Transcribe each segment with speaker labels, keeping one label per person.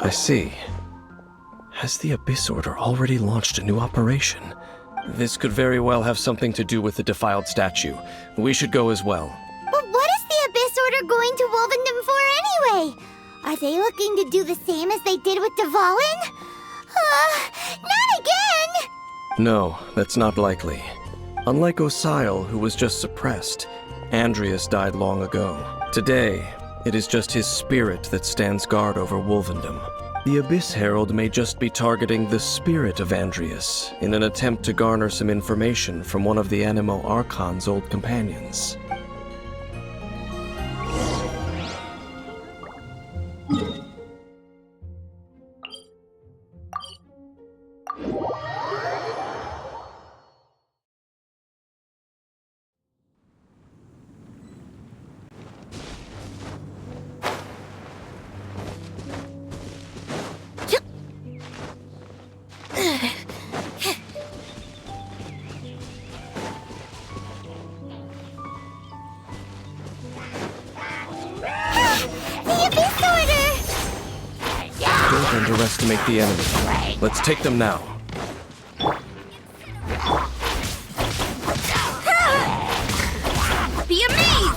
Speaker 1: I see. Has the Abyss Order already launched a new operation? This could very well have something to do with the defiled statue. We should go as well.
Speaker 2: But what is the Abyss Order going to Wolvendom for anyway? Are they looking to do the same as they did with Dvalin? Not again!
Speaker 1: No, that's not likely. Unlike Osile, who was just suppressed, Andreas died long ago. Today, it is just his spirit that stands guard over Wolvendom. The Abyss Herald may just be targeting the spirit of Andreas in an attempt to garner some information from one of the Inazuma Archon's old companions. Don't underestimate the enemy. Let's take them now.
Speaker 2: Be amazed!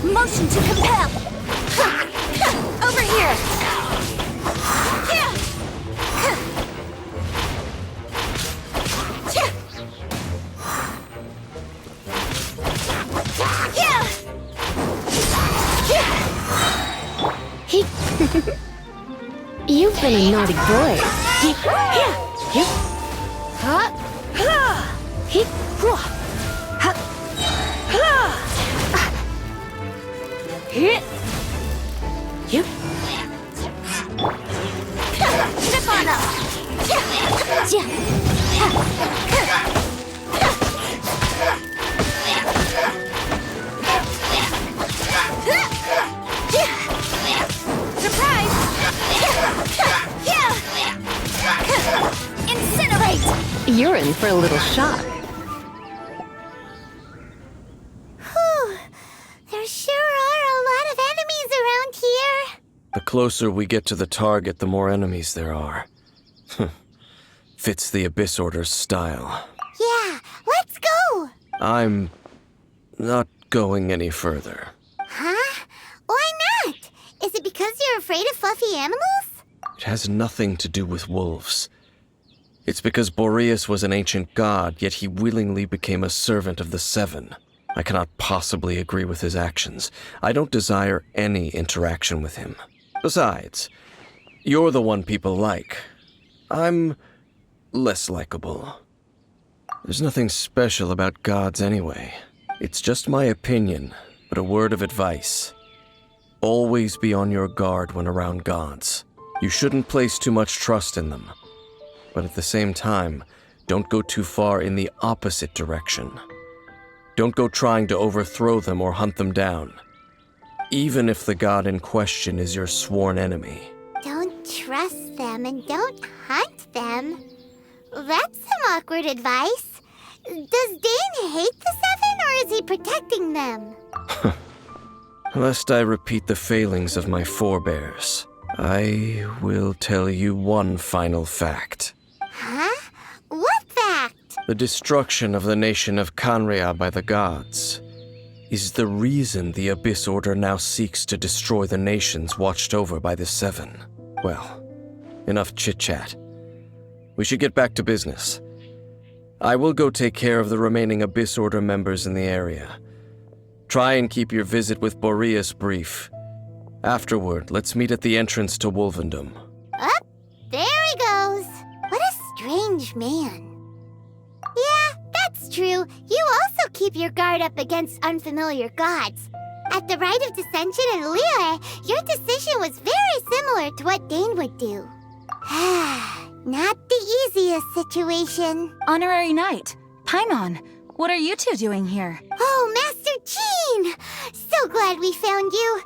Speaker 2: Motion to compel! Over here!
Speaker 3: You've been a naughty boy.
Speaker 2: Step on up! Surprise! Incinerate!
Speaker 3: You're in for a little shock.
Speaker 2: Whew. There sure are a lot of enemies around here.
Speaker 1: The closer we get to the target, the more enemies there are. Fits the Abyss Order's style.
Speaker 2: Yeah, let's go!
Speaker 1: I'm not going any further.
Speaker 2: Huh? Why not? Is it because you're afraid of fluffy animals?
Speaker 1: It has nothing to do with wolves. It's because Boreas was an ancient god, yet he willingly became a servant of the Seven. I cannot possibly agree with his actions. I don't desire any interaction with him. Besides, you're the one people like. I'm less likable. There's nothing special about gods anyway. It's just my opinion, but a word of advice. Always be on your guard when around gods. You shouldn't place too much trust in them. But at the same time, don't go too far in the opposite direction. Don't go trying to overthrow them or hunt them down, even if the god in question is your sworn enemy.
Speaker 2: Don't trust them and don't hunt them. That's some awkward advice. Does Dane hate the Seven, or is he protecting them?
Speaker 1: Lest I repeat the failings of my forebears, I will tell you one final fact.
Speaker 2: Huh? What fact?
Speaker 1: The destruction of the nation of Canrea by the gods is the reason the Abyss Order now seeks to destroy the nations watched over by the Seven. Well, enough chit-chat. We should get back to business. I will go take care of the remaining Abyss Order members in the area. Try and keep your visit with Boreas brief. Afterward, let's meet at the entrance to Wolvendom.
Speaker 2: Up, there he goes. What a strange man. Yeah, that's true. You also keep your guard up against unfamiliar gods. At the Rite of Dissension in Liyue, your decision was very similar to what Dane would do. Not the easiest situation.
Speaker 4: Honorary Knight, Paimon, what are you two doing here?
Speaker 2: Oh, Master Jean! So glad we found you.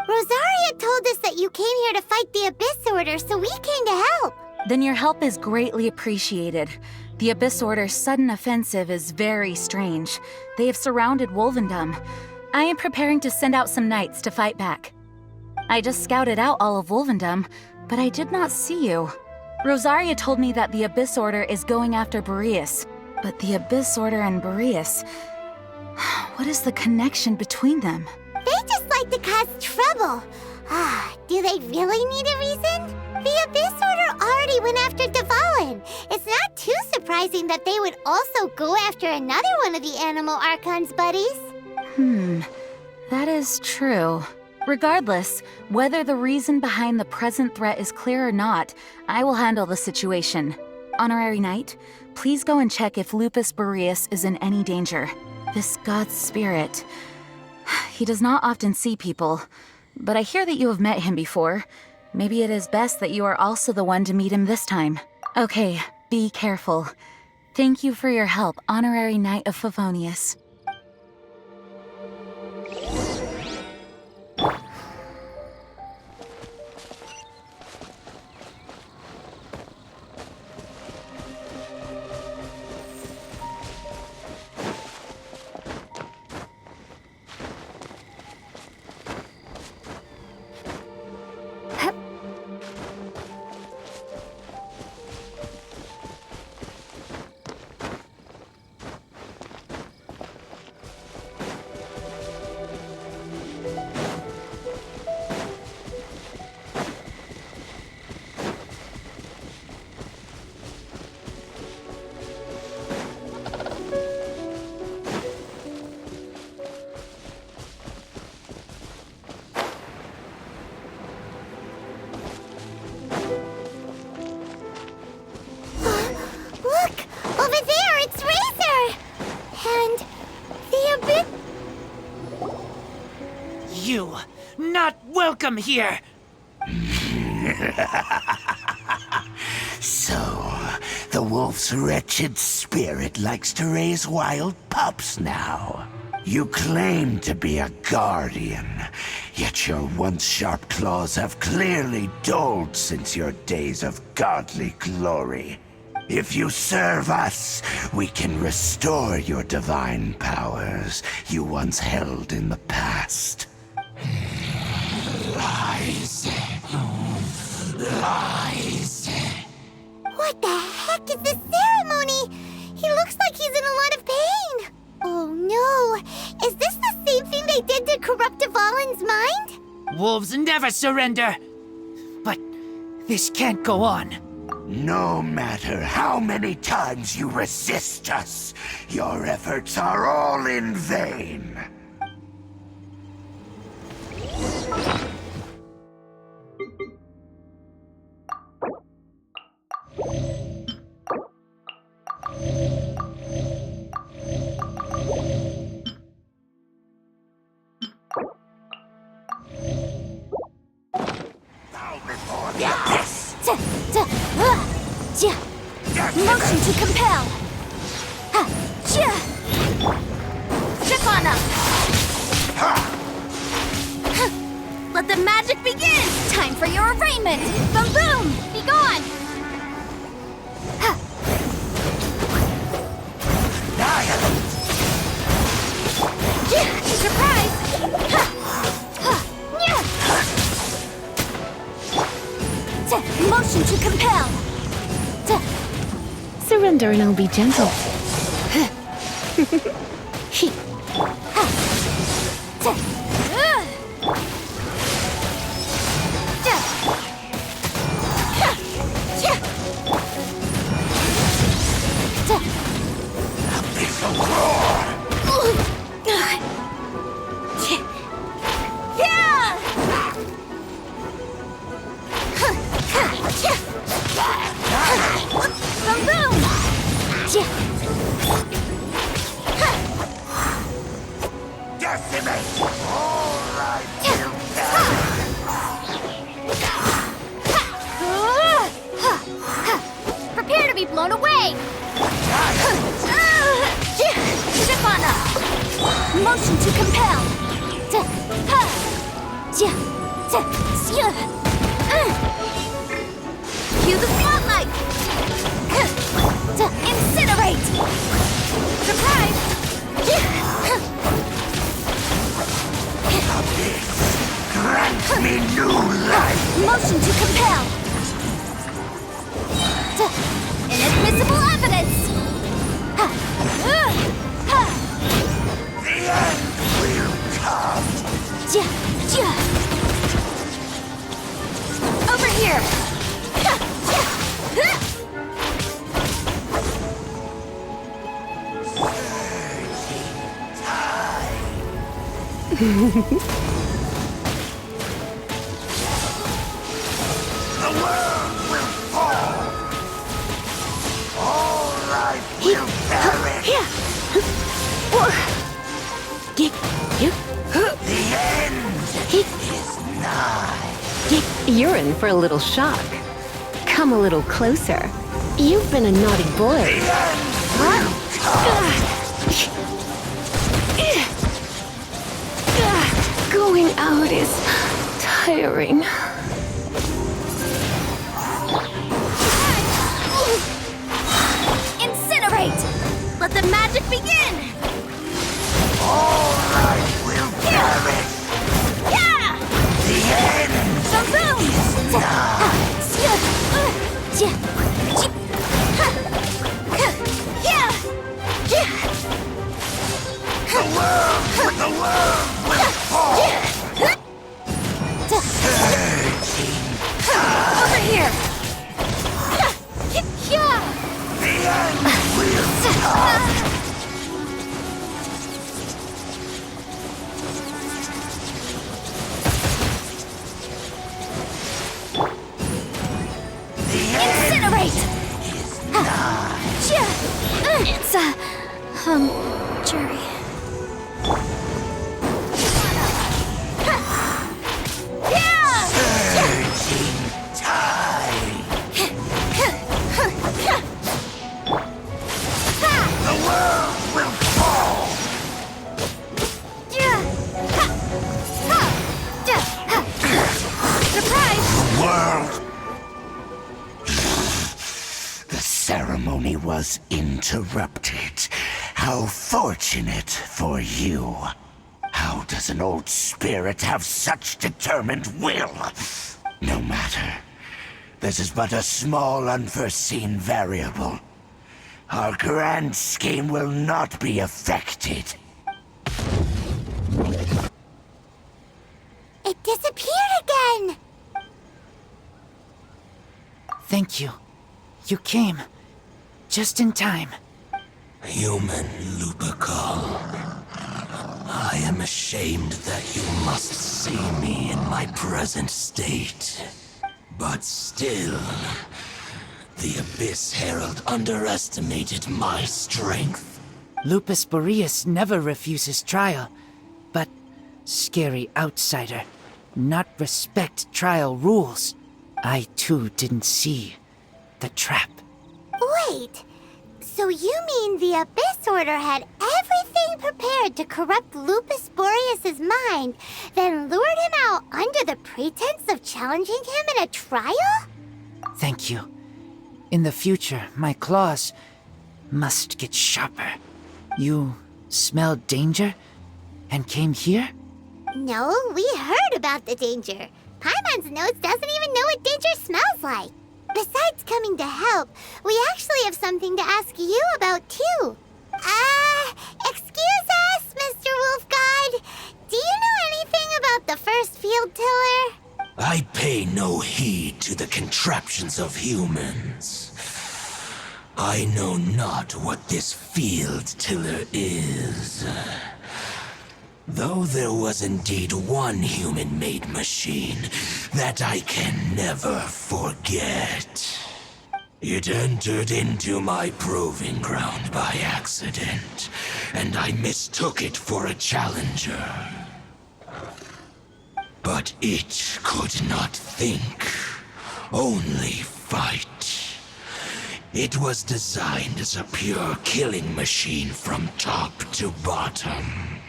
Speaker 2: Rosaria told us that you came here to fight the Abyss Order, so we came to help.
Speaker 4: Then your help is greatly appreciated. The Abyss Order's sudden offensive is very strange. They have surrounded Wolvendom. I am preparing to send out some knights to fight back. I just scouted out all of Wolvendom, but I did not see you. Rosaria told me that the Abyss Order is going after Boreas. But the Abyss Order and Boreas... What is the connection between them?
Speaker 2: They just like to cause trouble. Do they really need a reason? The Abyss Order already went after Dvalin. It's not too surprising that they would also go after another one of the Animal Archon's buddies.
Speaker 4: That is true. Regardless, whether the reason behind the present threat is clear or not, I will handle the situation. Honorary Knight, please go and check if Lupus Boreas is in any danger. This god's spirit... He does not often see people, but I hear that you have met him before. Maybe it is best that you are also the one to meet him this time. Okay, be careful. Thank you for your help, Honorary Knight of Favonius.
Speaker 5: You, not welcome here!
Speaker 6: So, the wolf's wretched spirit likes to raise wild pups now. You claim to be a guardian, yet your once sharp claws have clearly dulled since your days of godly glory. If you serve us, we can restore your divine powers you once held in the past. Lies. Lies.
Speaker 2: What the heck is this ceremony? He looks like he's in a lot of pain. Oh no, is this the same thing they did to corrupt Dvalin's mind?
Speaker 5: Wolves never surrender! But this can't go on.
Speaker 6: No matter how many times you resist us, your efforts are all in vain.
Speaker 4: Motion to compel! Shikana! Let the magic begin! Time for your arraignment! Boom! Be gone! Surprise! Motion to compel!
Speaker 3: Surrender and I'll be gentle.
Speaker 4: Prepare to be blown away! Shikana! Motion to compel! Cue the spotlight! Incinerate! Surprise!
Speaker 6: Grant me new life!
Speaker 4: Motion to compel! Inadmissible evidence!
Speaker 6: The end will come!
Speaker 4: Over here!
Speaker 6: The world will fall! All life will perish! The end is nigh!
Speaker 3: You're in for a little shock. Come a little closer. You've been a naughty boy.
Speaker 6: The end will come!
Speaker 3: Going out is tiring.
Speaker 4: Incinerate! Let the magic begin!
Speaker 6: All life will perish!
Speaker 4: Yeah!
Speaker 6: The end
Speaker 4: Boom!
Speaker 6: is nigh! The world will fall! Surging
Speaker 4: Over here!
Speaker 6: The end will come! The end
Speaker 4: Incinerate!
Speaker 6: is nigh!
Speaker 4: It's jury.
Speaker 6: Surging tide! The world will fall!
Speaker 4: Surprise!
Speaker 6: World! The ceremony was interrupted. How fortunate for you. How does an old spirit have such determined will? No matter. This is but a small unforeseen variable. Our grand scheme will not be affected.
Speaker 2: It disappeared again!
Speaker 5: Thank you. You came. Just in time.
Speaker 6: Human Lupercal. I am ashamed that you must see me in my present state. But still, the Abyss Herald underestimated my strength.
Speaker 5: Lupus Boreas never refuses trial, but scary outsider, not respect trial rules. I too didn't see the trap.
Speaker 2: Wait, so you mean the Abyss Order had everything prepared to corrupt Lupus Boreas' mind, then lured him out under the pretense of challenging him in a trial?
Speaker 5: Thank you. In the future, my claws must get sharper. You smelled danger and came here?
Speaker 2: No, we heard about the danger. Paimon's nose doesn't even know what danger smells like. Besides coming to help, we actually have something to ask you about, too. Excuse us, Mr. Wolf God. Do you know anything about the first field tiller?
Speaker 6: I pay no heed to the contraptions of humans. I know not what this field tiller is. Though there was indeed one human-made machine that I can never forget. It entered into my proving ground by accident, and I mistook it for a challenger. But it could not think, only fight. It was designed as a pure killing machine from top to bottom.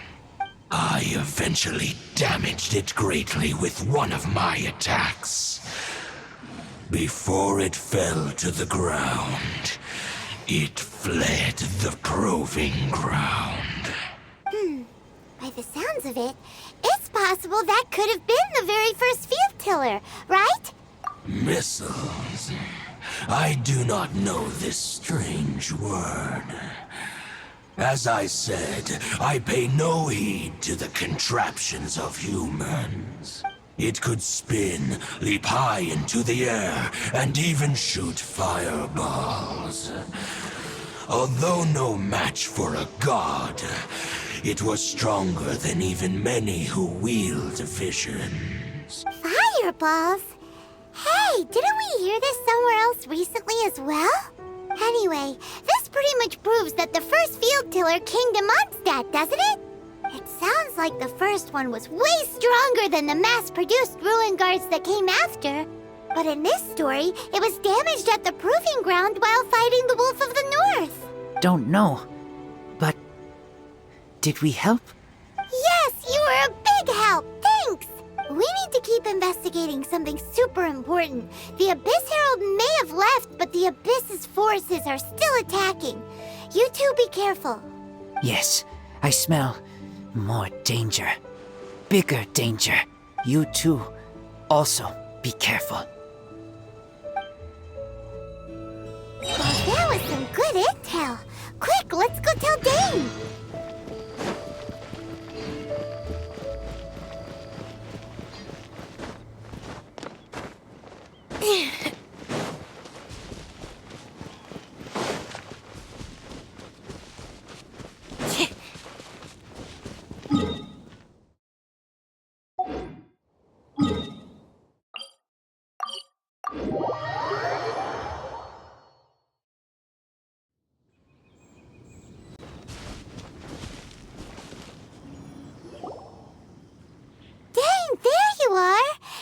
Speaker 6: I eventually damaged it greatly with one of my attacks. Before it fell to the ground, It fled the proving ground.
Speaker 2: By the sounds of it, it's possible that could have been the very first field tiller, right?
Speaker 6: Missiles. I do not know this strange word. As I said, I pay no heed to the contraptions of humans. It could spin, leap high into the air, and even shoot fireballs. Although no match for a god, it was stronger than even many who wield visions.
Speaker 2: Fireballs? Hey, didn't we hear this somewhere else recently as well? Anyway, this pretty much proves that the first field tiller came to Mondstadt, doesn't it? It sounds like the first one was way stronger than the mass-produced ruin guards that came after. But in this story, it was damaged at the proving ground while fighting the Wolf of the North.
Speaker 5: Don't know, but did we help?
Speaker 2: Yes, you were a big help. Thanks. We need to keep investigating something super important. The Abyss Herald may have left, but the Abyss's forces are still attacking. You two be careful.
Speaker 5: Yes, I smell more danger. Bigger danger. You too, also be careful.
Speaker 2: Well, that was some good intel. Quick, let's go tell Dane.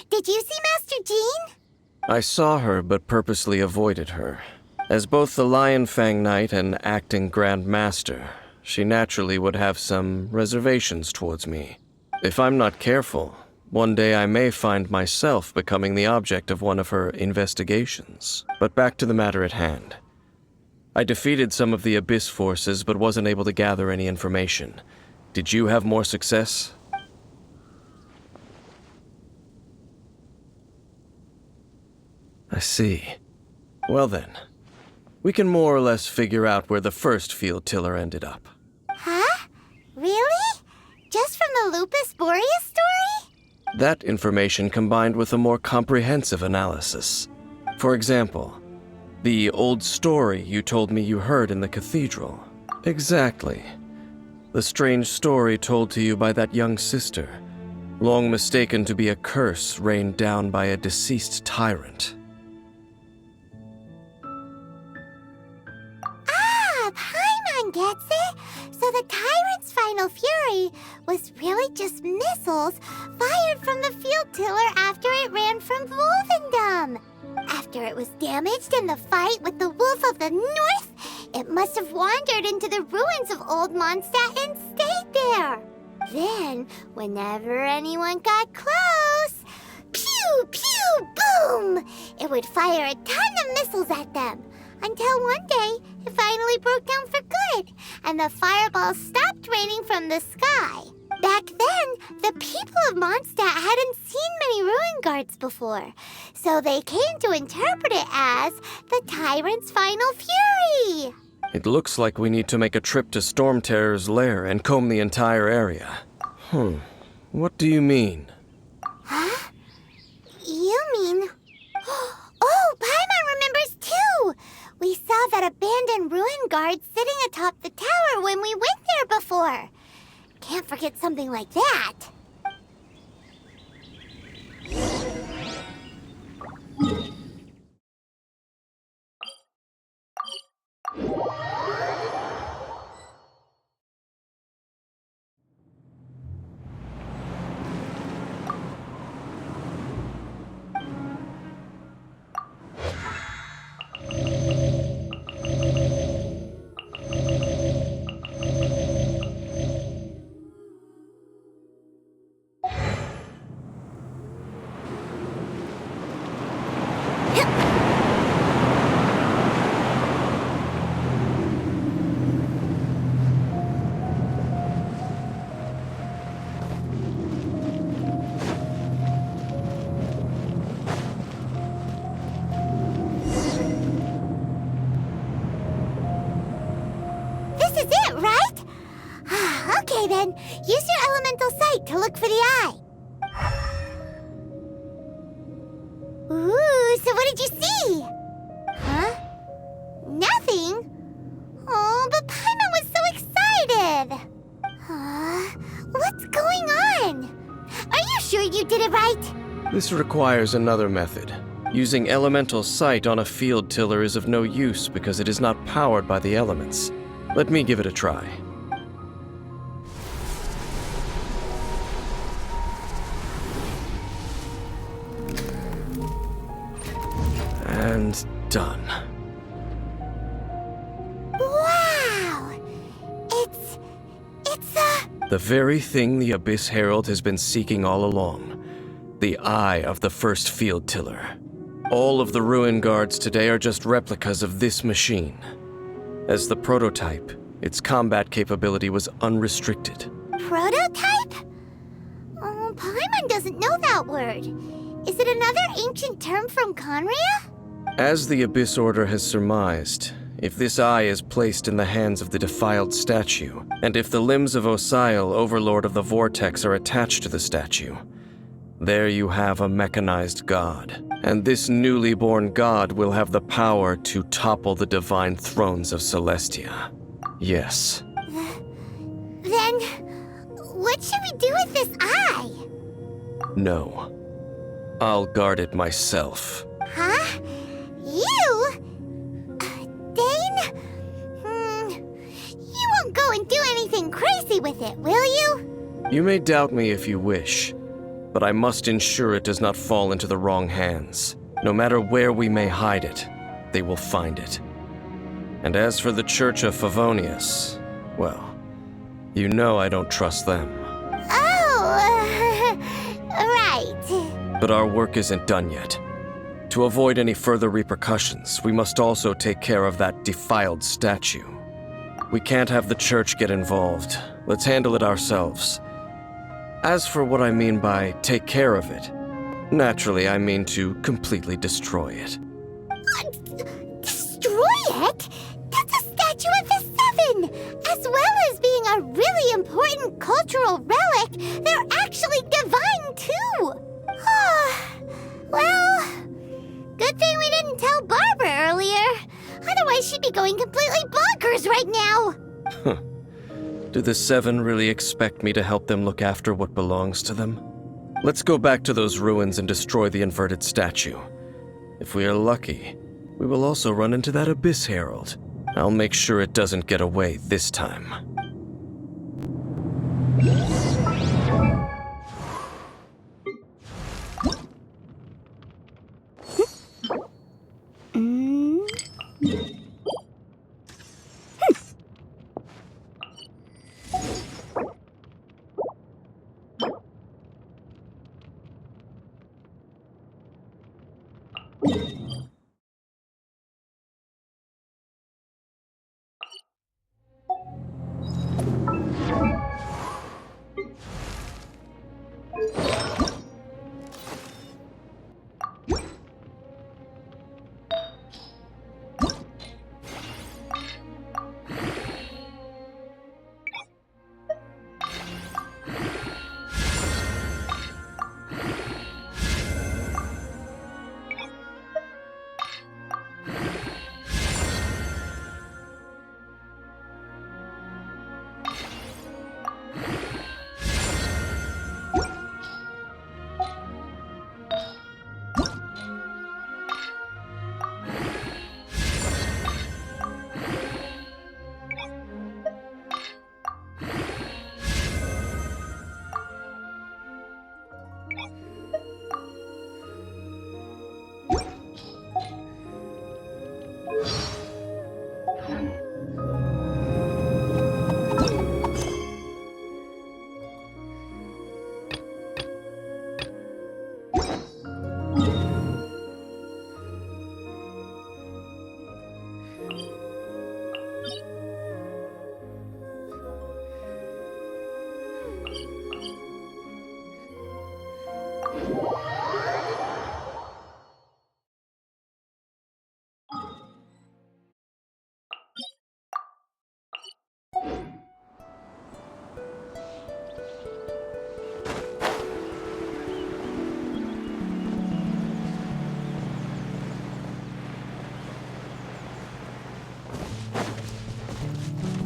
Speaker 2: Did you see Master Jean?
Speaker 1: I saw her, but purposely avoided her. As both the Lion Fang Knight and acting Grand Master, she naturally would have some reservations towards me. If I'm not careful, one day I may find myself becoming the object of one of her investigations. But back to the matter at hand. I defeated some of the Abyss forces, but wasn't able to gather any information. Did you have more success? I see. Well then, we can more or less figure out where the first field tiller ended up.
Speaker 2: Huh? Really? Just from the Lupus Boreas story?
Speaker 1: That information combined with a more comprehensive analysis. For example, the old story you told me you heard in the cathedral. Exactly. The strange story told to you by that young sister, long mistaken to be a curse rained down by a deceased tyrant.
Speaker 2: Paimon gets it. So the tyrant's final fury was really just missiles fired from the field tiller after it ran from Wolvendom. After it was damaged in the fight with the Wolf of the North, it must have wandered into the ruins of Old Mondstadt and stayed there. Then, whenever anyone got close, pew, pew, boom! It would fire a ton of missiles at them. Until one day, it finally broke down for good, and the fireballs stopped raining from the sky. Back then, the people of Mondstadt hadn't seen many ruin guards before, so they came to interpret it as the tyrant's final fury.
Speaker 1: It looks like we need to make a trip to Storm Terror's lair and comb the entire area. What do you mean?
Speaker 2: Huh? You mean... Oh, Paimon remembers too! We saw that abandoned ruin guard sitting atop the tower when we went there before. Can't forget something like that. look for the eye. Ooh, so what did you see? Huh? Nothing? Oh, but Paimon was so excited. What's going on? Are you sure you did it right?
Speaker 1: This requires another method. Using elemental sight on a field tiller is of no use because it is not powered by the elements. Let me give it a try. And done.
Speaker 2: Wow! It's a...
Speaker 1: The very thing the Abyss Herald has been seeking all along. The eye of the first field tiller. All of the ruin guards today are just replicas of this machine. As the prototype, its combat capability was unrestricted.
Speaker 2: Prototype? Oh, Paimon doesn't know that word. Is it another ancient term from Conria?
Speaker 1: As the Abyss Order has surmised, if this eye is placed in the hands of the defiled statue, and if the limbs of Osial, Overlord of the Vortex, are attached to the statue, there you have a mechanized god. And this newly born god will have the power to topple the divine thrones of Celestia. Yes.
Speaker 2: Then, what should we do with this eye?
Speaker 1: No. I'll guard it myself.
Speaker 2: Huh? You? Dane? You won't go and do anything crazy with it, will you?
Speaker 1: You may doubt me if you wish, but I must ensure it does not fall into the wrong hands. No matter where we may hide it, they will find it. And as for the Church of Favonius, well, you know I don't trust them.
Speaker 2: Oh, right.
Speaker 1: But our work isn't done yet. To avoid any further repercussions, we must also take care of that defiled statue. We can't have the church get involved. Let's handle it ourselves. As for what I mean by take care of it, naturally I mean to completely destroy it.
Speaker 2: Destroy it? That's a statue of the Seven! As well as being a really important cultural relic, they're actually divine too! Well, good thing we didn't tell Barbara earlier. Otherwise she'd be going completely bonkers right now!
Speaker 1: Do the Seven really expect me to help them look after what belongs to them? Let's go back to those ruins and destroy the inverted statue. If we are lucky, we will also run into that Abyss Herald. I'll make sure it doesn't get away this time.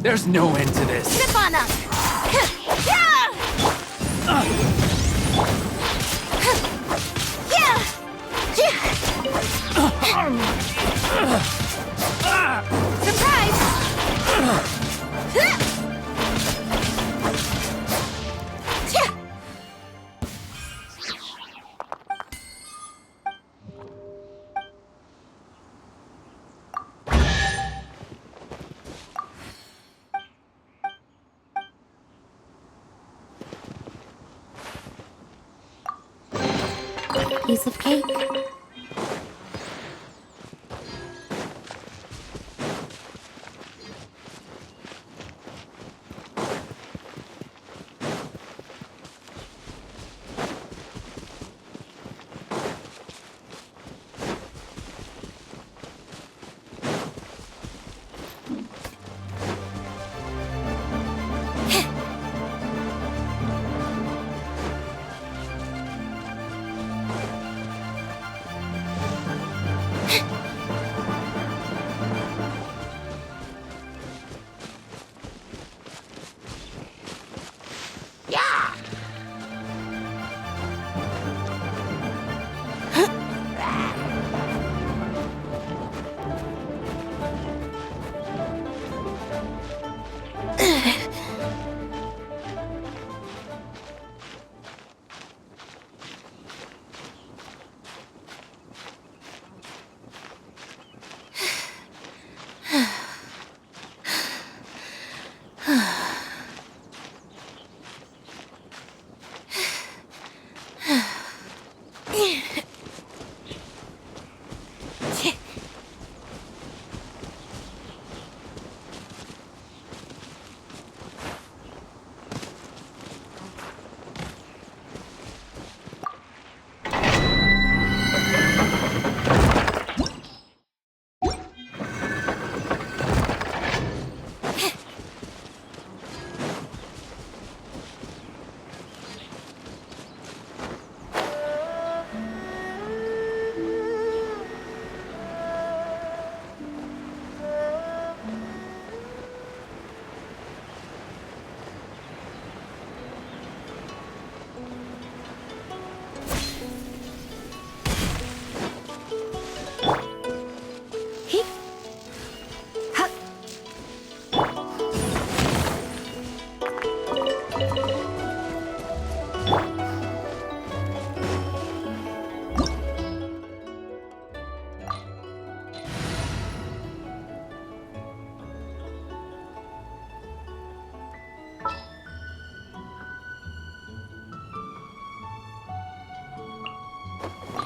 Speaker 5: There's no end to this.
Speaker 4: Zip on up! Piece of cake.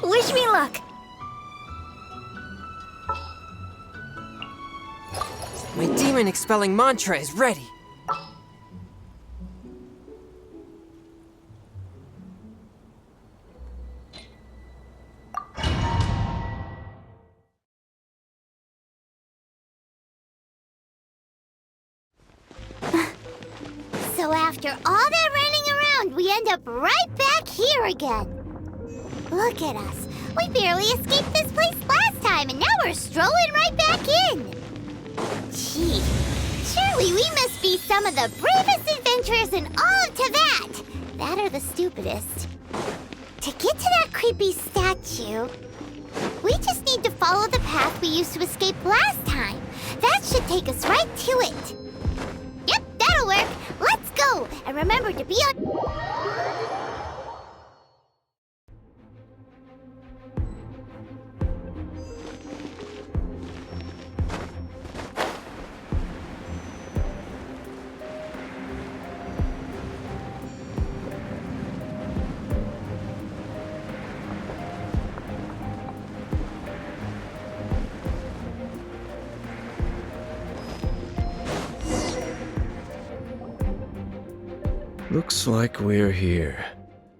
Speaker 4: Wish me luck!
Speaker 7: My demon-expelling mantra is ready.
Speaker 2: So after all that running around, we end up right back here again. Look at us. We barely escaped this place last time, and now we're strolling right back in. Gee, surely we must be some of the bravest adventurers in all of Teyvat. That or the stupidest. To get to that creepy statue, we just need to follow the path we used to escape last time. That should take us right to it. Yep, that'll work. Let's go. And remember to be on...
Speaker 1: Looks like we're here.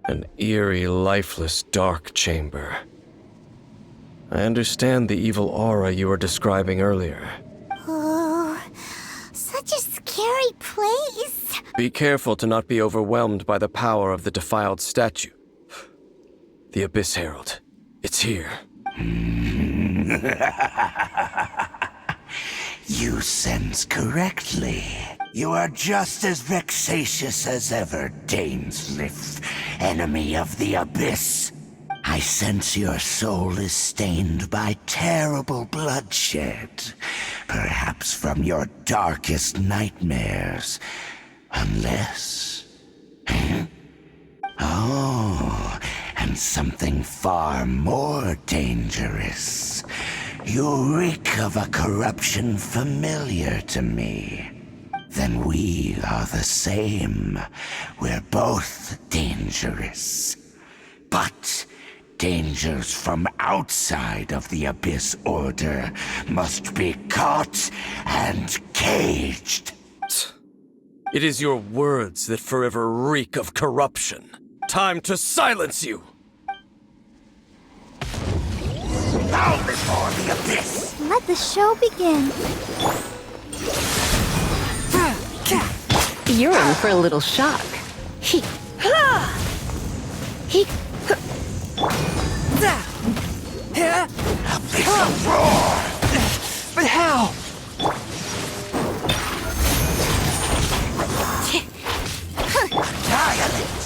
Speaker 1: An eerie, lifeless, dark chamber. I understand the evil aura you were describing earlier.
Speaker 2: Oh, such a scary place.
Speaker 1: Be careful to not be overwhelmed by the power of the defiled statue. The Abyss Herald. It's here.
Speaker 6: You sense correctly. You are just as vexatious as ever, Dainsleif, enemy of the Abyss. I sense your soul is stained by terrible bloodshed, perhaps from your darkest nightmares. Unless... Oh, and something far more dangerous. You reek of a corruption familiar to me. Then we are the same. We're both dangerous. But dangers from outside of the Abyss Order must be caught and caged.
Speaker 1: It is your words that forever reek of corruption. Time to silence you!
Speaker 6: Bow before the Abyss!
Speaker 2: Let the show begin.
Speaker 3: You're in for a little shock.
Speaker 2: He...
Speaker 6: Abyssal roar!
Speaker 7: But how?
Speaker 6: Annihilate!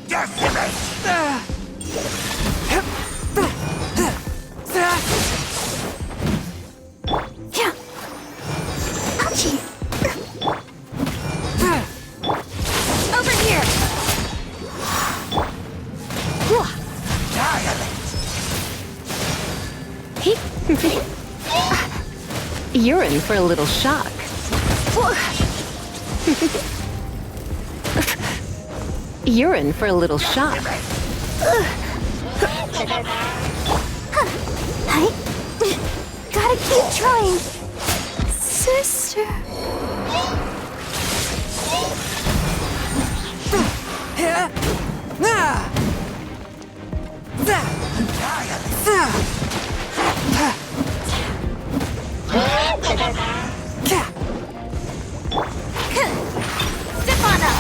Speaker 6: Decimate!
Speaker 2: Ouchie! Over here!
Speaker 6: Annihilate!
Speaker 3: You're in for a little shock. You're in for a little shock.
Speaker 2: I gotta keep trying. Sister. Step on up.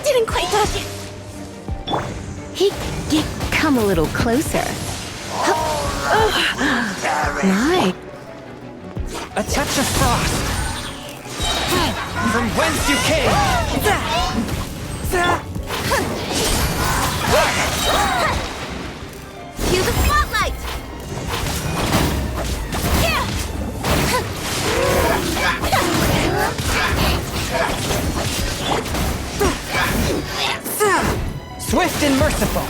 Speaker 2: Didn't quite touch it.
Speaker 3: Come a little closer. My.
Speaker 7: A touch of frost. From whence you came.
Speaker 2: Cue the spotlight.
Speaker 7: Swift and merciful.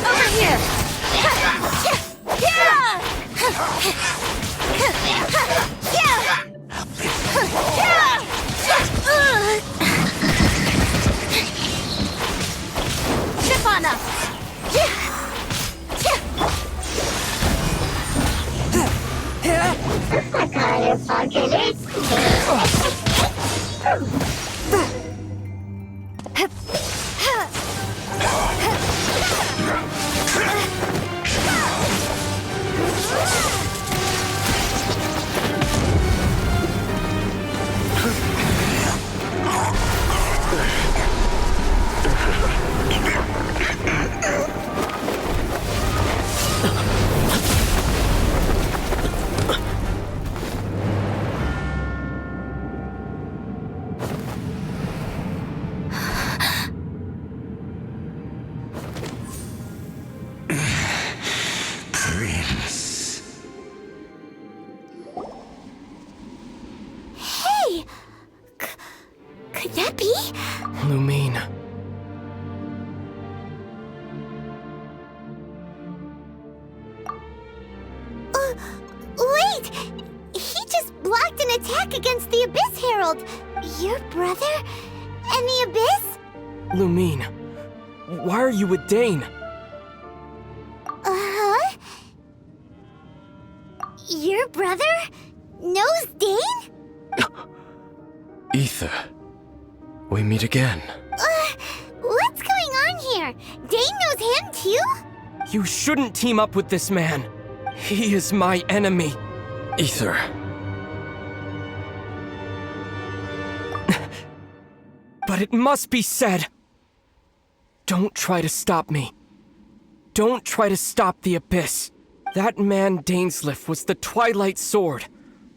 Speaker 2: Over here. Step on up.
Speaker 6: Prince.
Speaker 2: Hey! Could that be?
Speaker 7: Lumine.
Speaker 2: Wait! He just blocked an attack against the Abyss Herald. Your brother? And the Abyss?
Speaker 7: Lumine. Why are you with Dane?
Speaker 2: Uh-huh? Your brother knows Dane?
Speaker 1: Ether. We meet again.
Speaker 2: too?
Speaker 7: You shouldn't team up with this man. He is my enemy.
Speaker 1: Ether.
Speaker 7: But it must be said. Don't try to stop me. Don't try to stop the Abyss. That man Dainsleif was the Twilight Sword,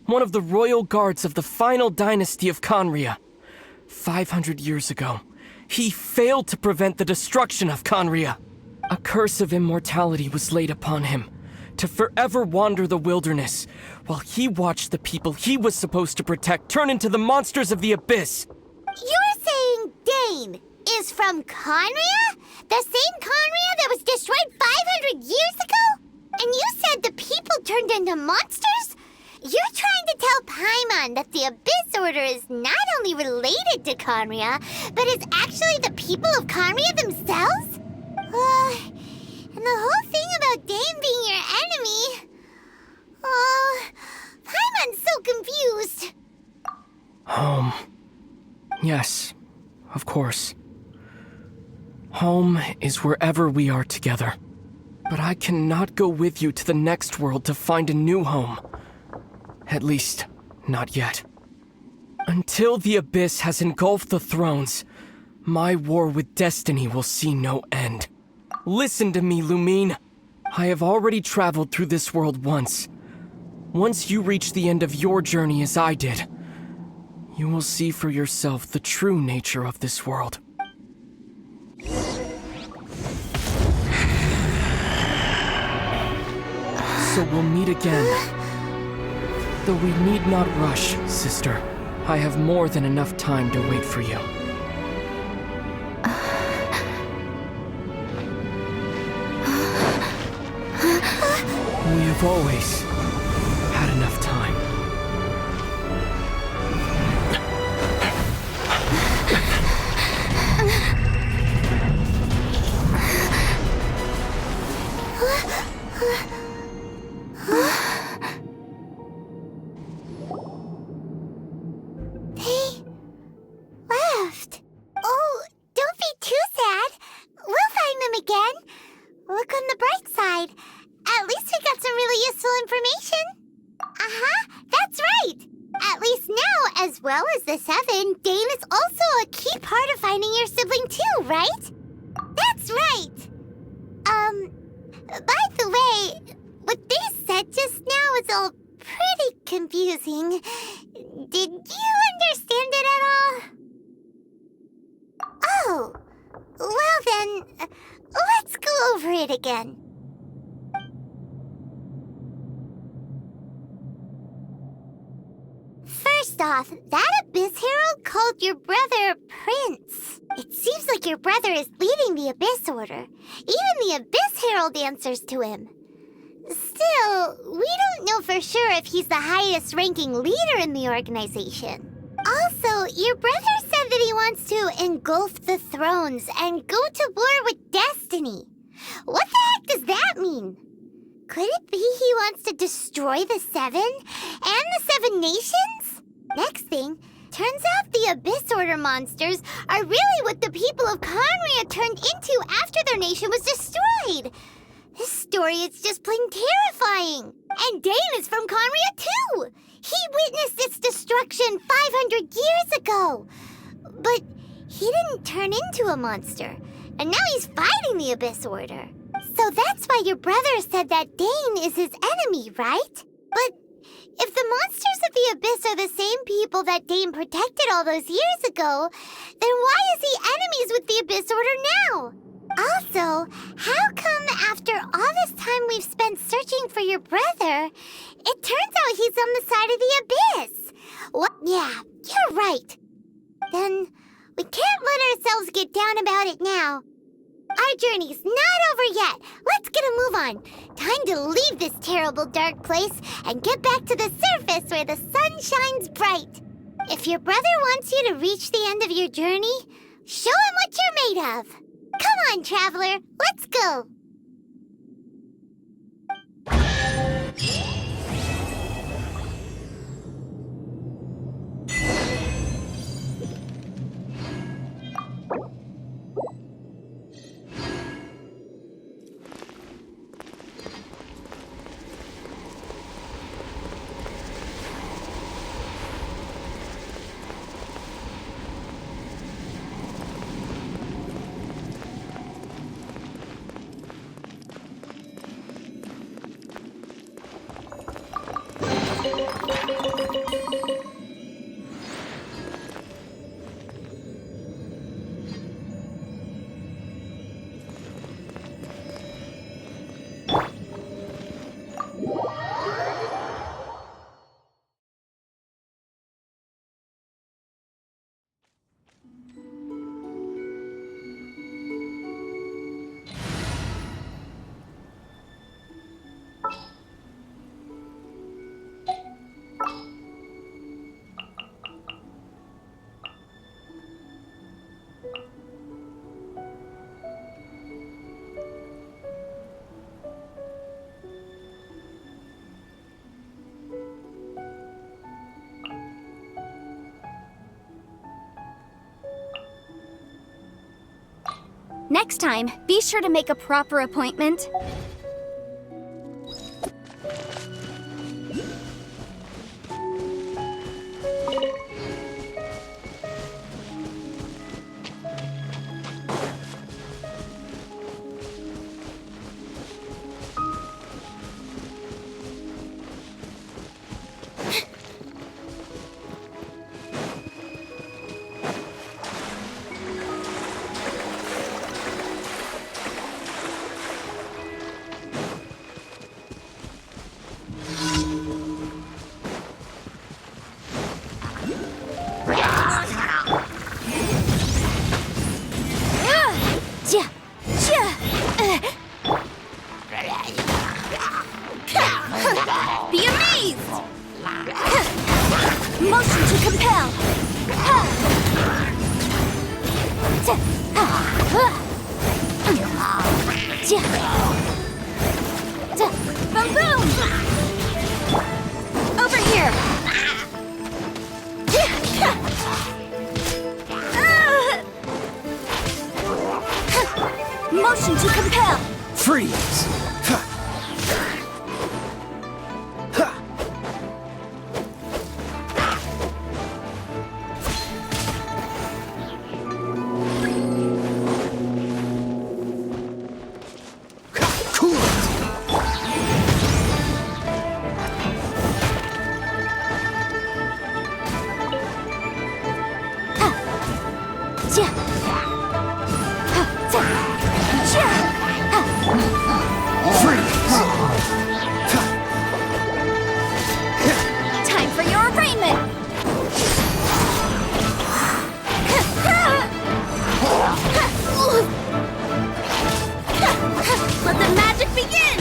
Speaker 7: one of the royal guards of the final dynasty of Conria. 500 years ago, he failed to prevent the destruction of Conria. A curse of immortality was laid upon him, to forever wander the wilderness, while he watched the people he was supposed to protect turn into the monsters of the Abyss.
Speaker 2: You're saying Dane is from Conria? The same Conria that was destroyed 500 years ago? And you said the people turned into monsters? You're trying to tell Paimon that the Abyss Order is not only related to Conria, but is actually the people of Conria themselves? And the whole thing about Dane being your enemy... Paimon's so confused.
Speaker 7: Home. Yes, of course. Home is wherever we are together. But I cannot go with you to the next world to find a new home. At least, not yet. Until the Abyss has engulfed the thrones, my war with destiny will see no end. Listen to me, Lumine. I have already traveled through this world once. Once you reach the end of your journey as I did, you will see for yourself the true nature of this world. So we'll meet again. Though we need not rush, sister. I have more than enough time to wait for you. We have always had enough time.
Speaker 2: They left. Oh, don't be too sad. We'll find them again. Look on the bright side. At least we got some really useful information. That's right. At least now, as well as the Seven, Dane is also a key part of finding your sibling too, right? That's right. By the way, what they said just now was all pretty confusing. Did you understand it at all? Oh, well then, let's go over it again. First off, that Abyss Herald called your brother Prince. It seems like your brother is leading the Abyss Order. Even the Abyss Herald answers to him. Still, we don't know for sure if he's the highest-ranking leader in the organization. Also, your brother said that he wants to engulf the thrones and go to war with destiny. What the heck does that mean? Could it be he wants to destroy the Seven and the Seven Nations? Next thing, turns out the Abyss Order monsters are really what the people of Conria turned into after their nation was destroyed. This story is just plain terrifying. And Dane is from Conria too. He witnessed its destruction 500 years ago. But he didn't turn into a monster. And now he's fighting the Abyss Order. So that's why your brother said that Dane is his enemy, right? But if the monsters of the Abyss are the same people that Dane protected all those years ago, then why is he enemies with the Abyss Order now? Also, how come after all this time we've spent searching for your brother, it turns out he's on the side of the Abyss? What? Yeah, you're right. Then we can't let ourselves get down about it now. Our journey's not over yet. Let's get a move on. Time to leave this terrible dark place and get back to the surface where the sun shines bright. If your brother wants you to reach the end of your journey, show him what you're made of. Come on, traveler. Let's go. Next time, be sure to make a proper appointment. Be amazed! Motion to compel! Boom boom! Over here! Motion to compel!
Speaker 5: Freeze!
Speaker 2: Time for your arraignment! Let the magic begin!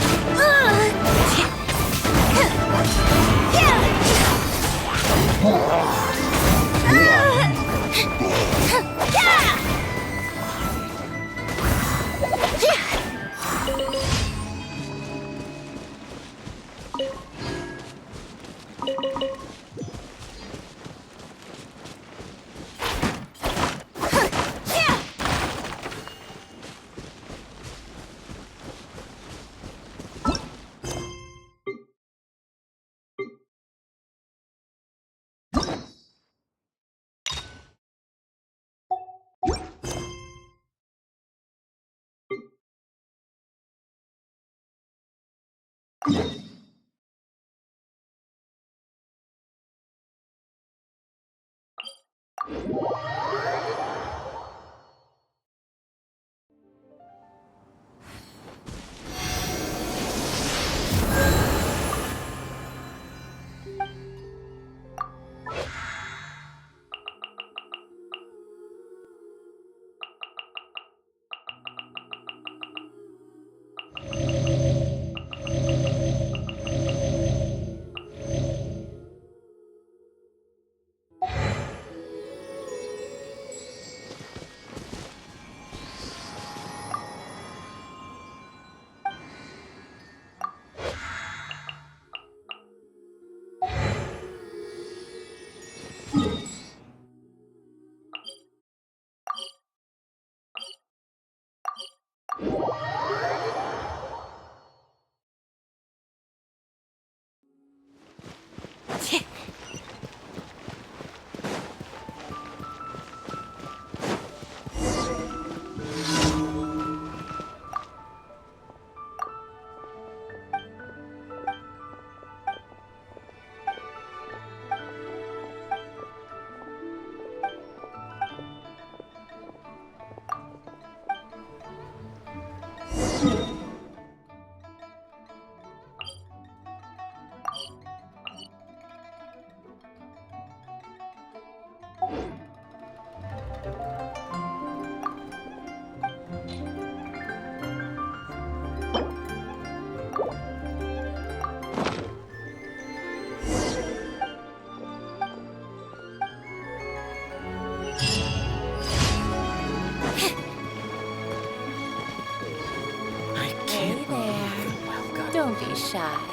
Speaker 3: Don't be shy.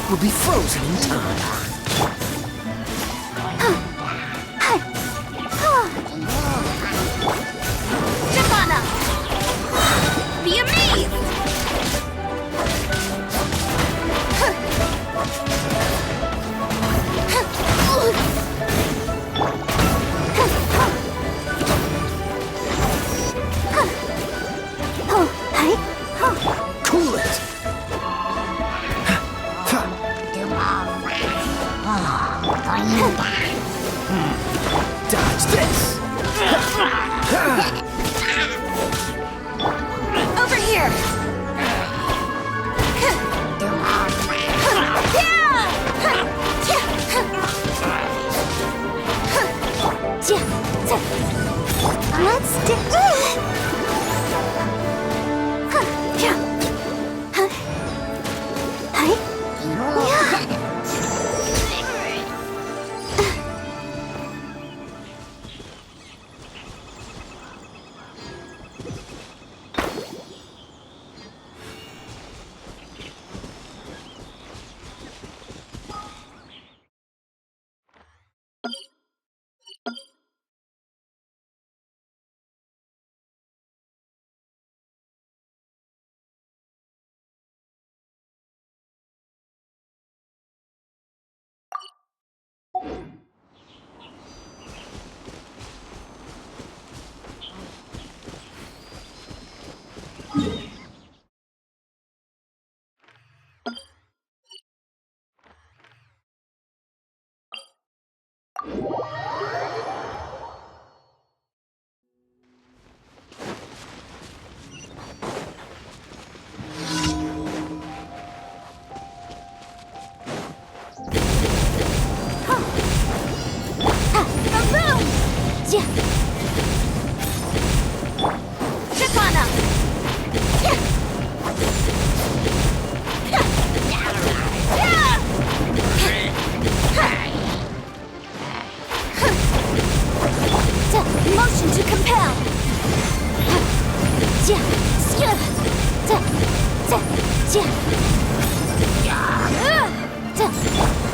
Speaker 5: it will be frozen in time.
Speaker 2: Shyvana! Be amazed!
Speaker 5: Cool it! Dodge this!
Speaker 2: Over here! Let's do motion to compel.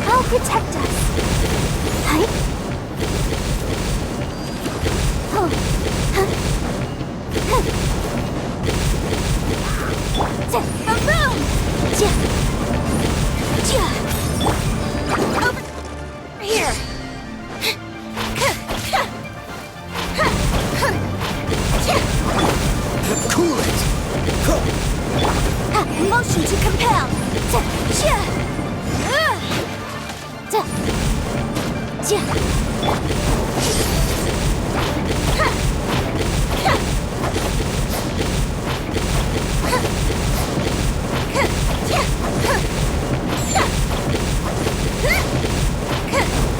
Speaker 2: I'll protect us. Boom! Over here.
Speaker 5: Cool it!
Speaker 2: Motion to compel.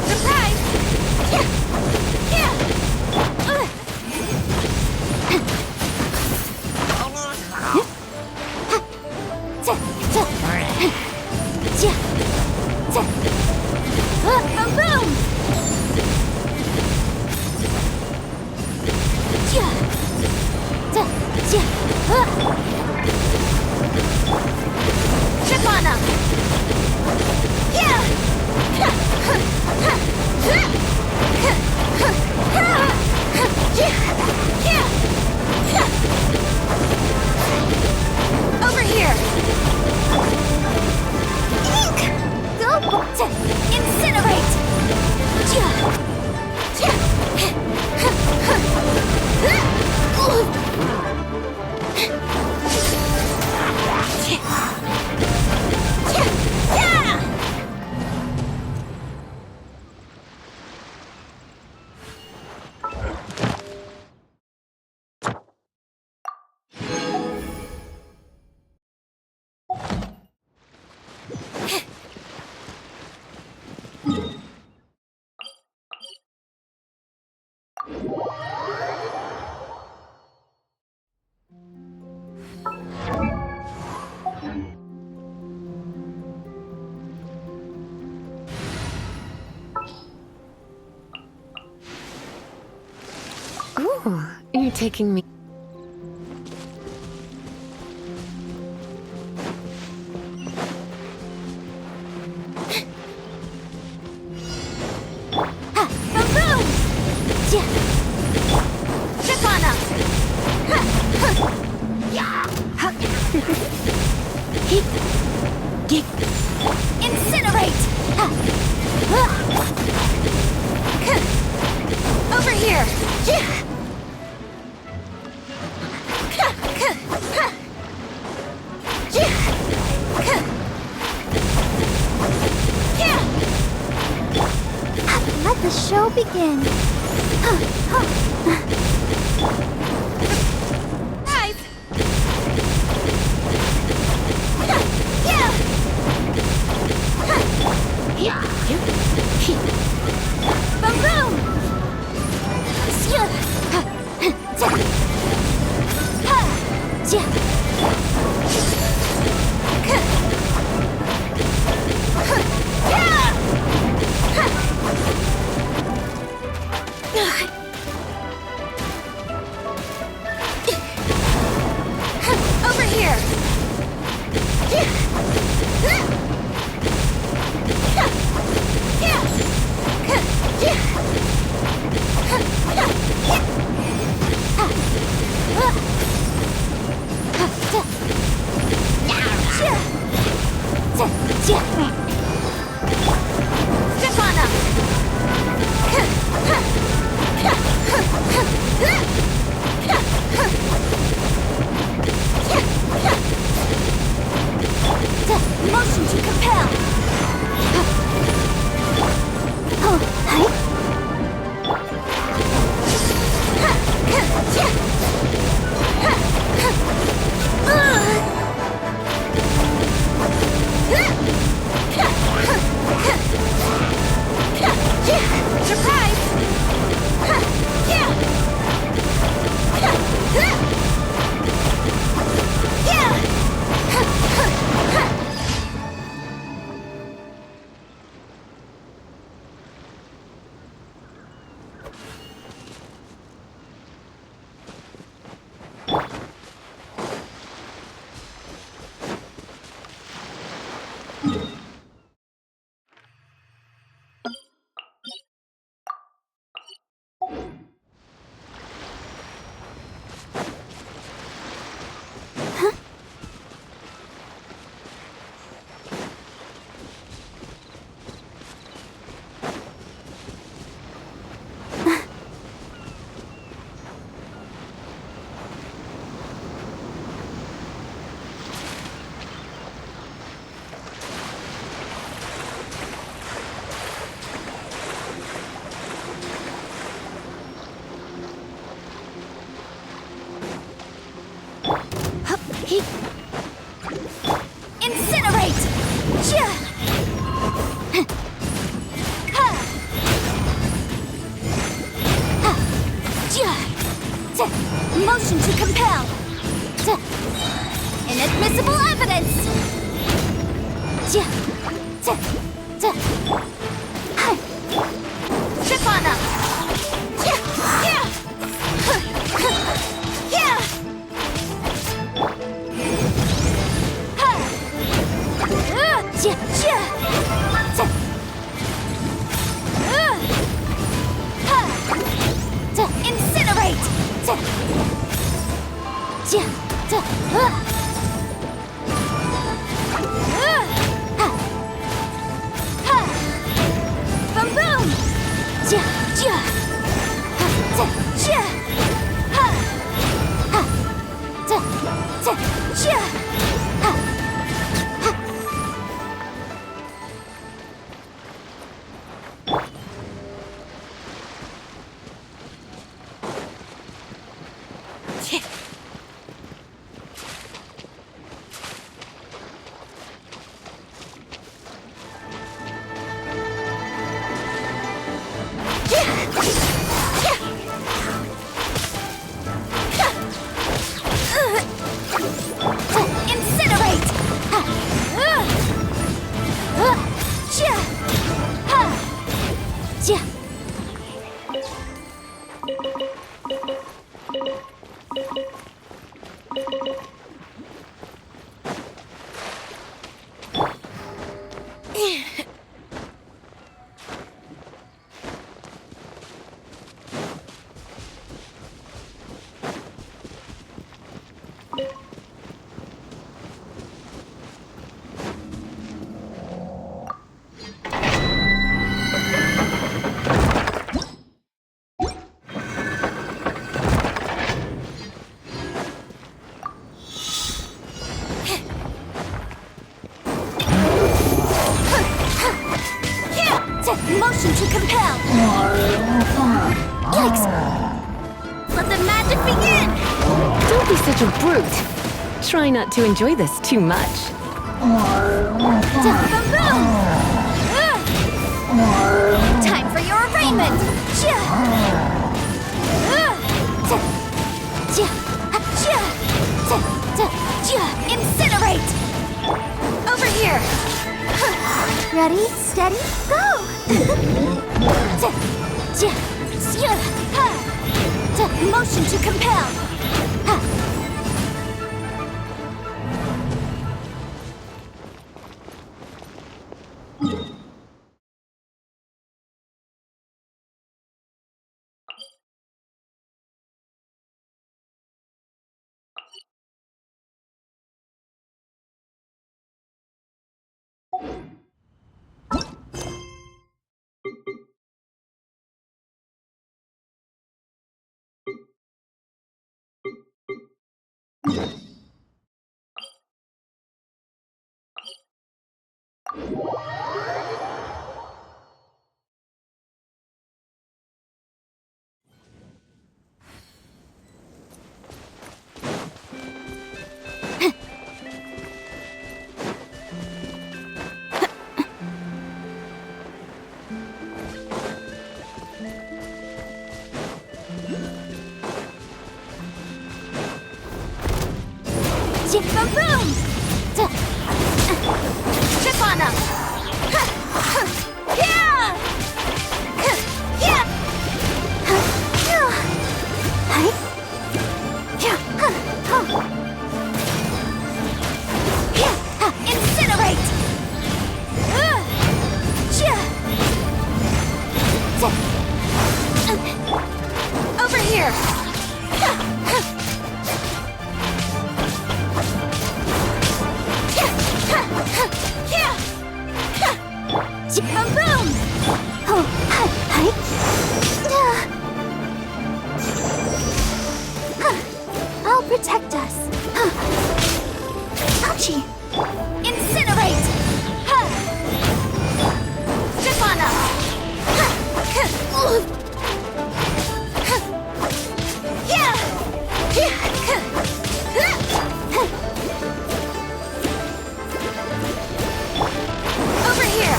Speaker 2: Surprise! Boom! Shyvana! Over here! Ink! Go! Incinerate!
Speaker 3: Ooh, you're taking me.
Speaker 4: Incinerate! Over here!
Speaker 2: Let the show begin.
Speaker 4: Guys! Boom boom! Over here! Step on up! Motion to compel! Surprise! Incinerate! Motion to compel! Inadmissible evidence! Step on up! Incinerate! Boom boom!
Speaker 2: Motion to compel! Yikes! Let the magic begin!
Speaker 3: Don't be such a brute. Try not to enjoy this too much.
Speaker 2: Boom! Time for your arraignment! Incinerate! Over here! Ready, steady, go! Motion to compel! Boom! Chip on them! Yeah! Incinerate! Over here! Boom! Oh, hi. I'll protect us. Ouchie! Incinerate! Step on us! Over here!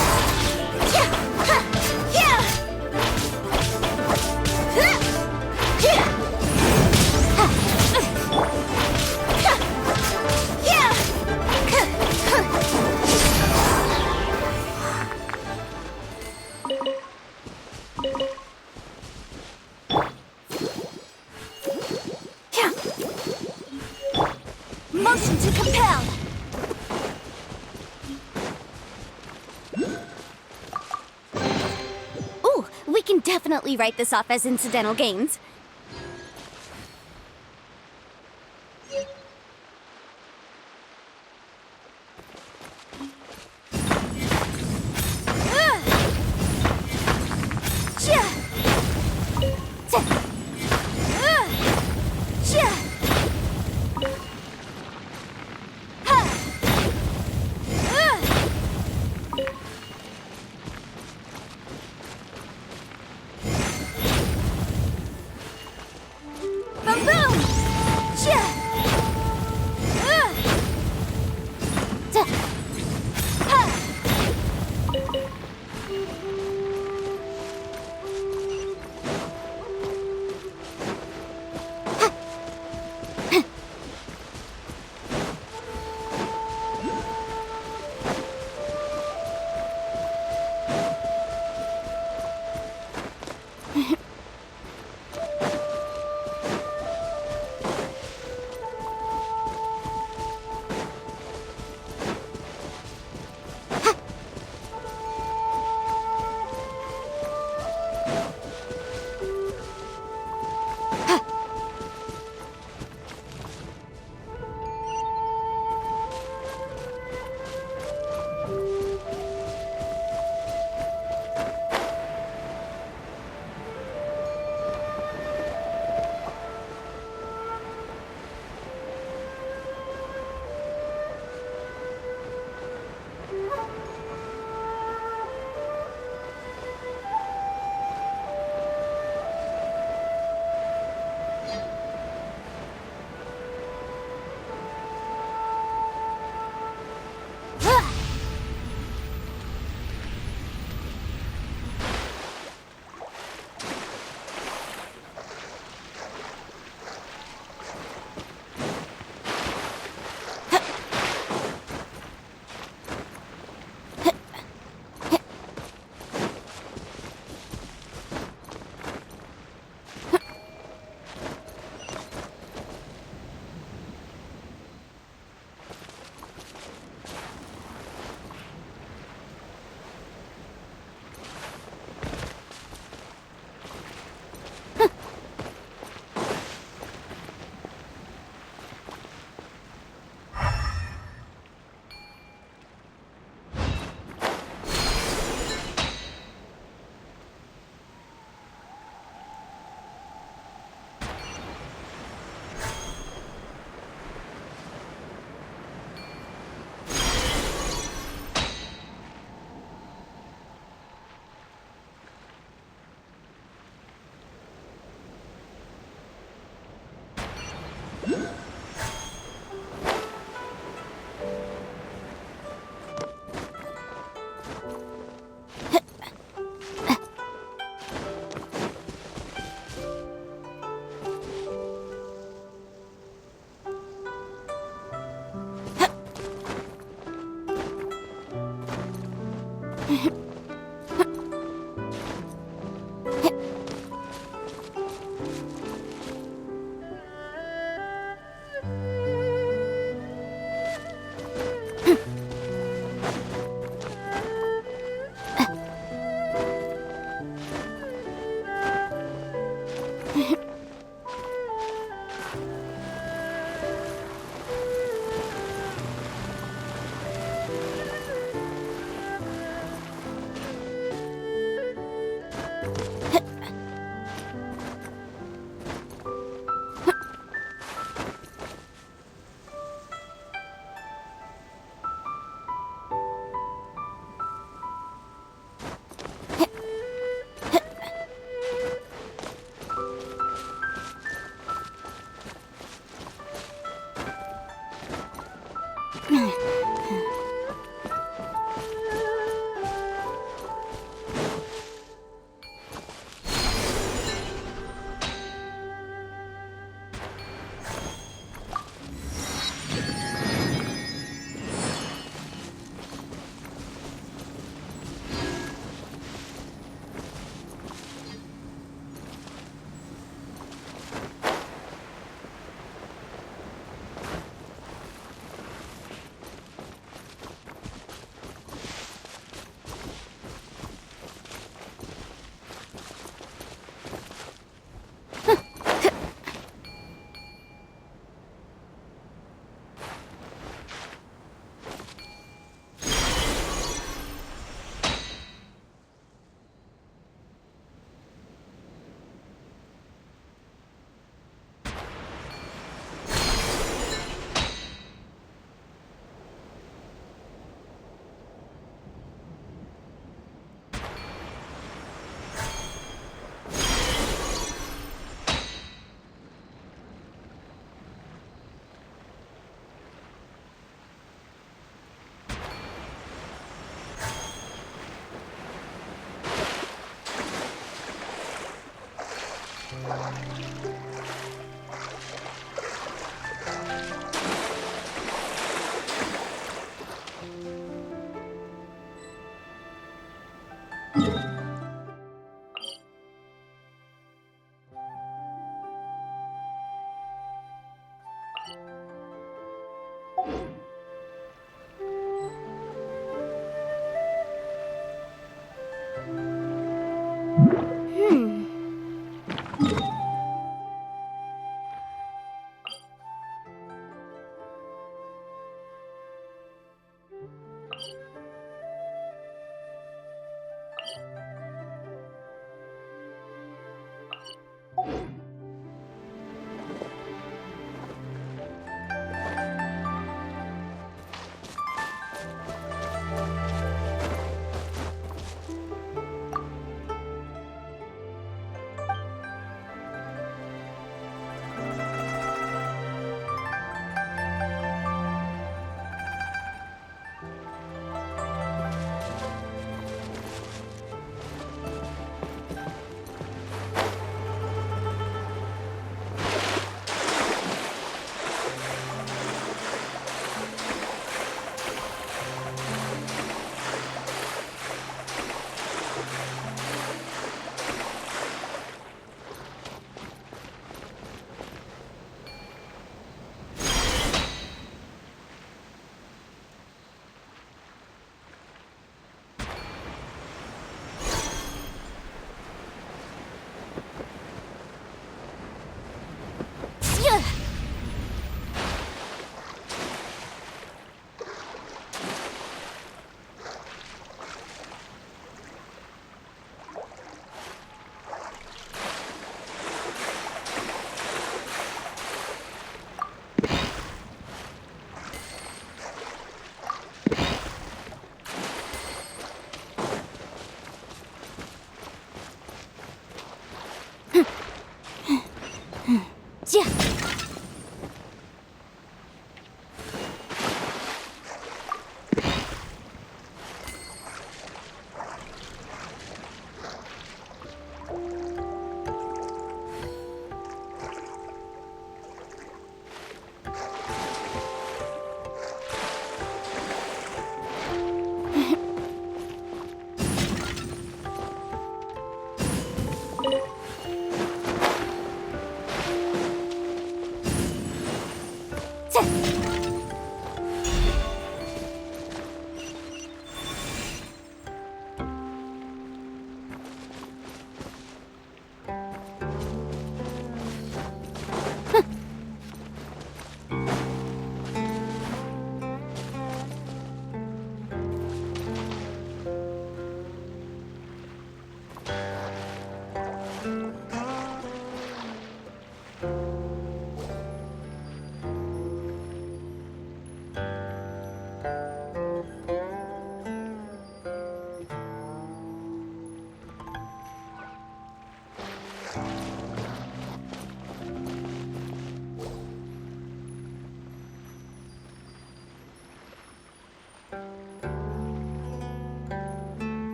Speaker 2: Motion to compel! Ooh, we can definitely write this off as incidental gains.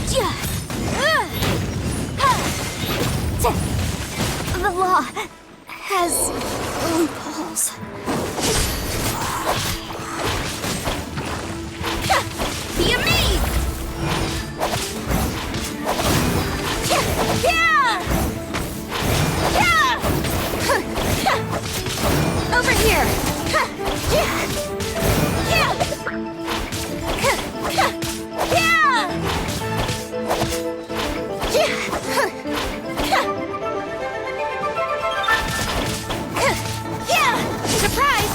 Speaker 4: The law has loopholes. Be amazed! Over here! Surprise!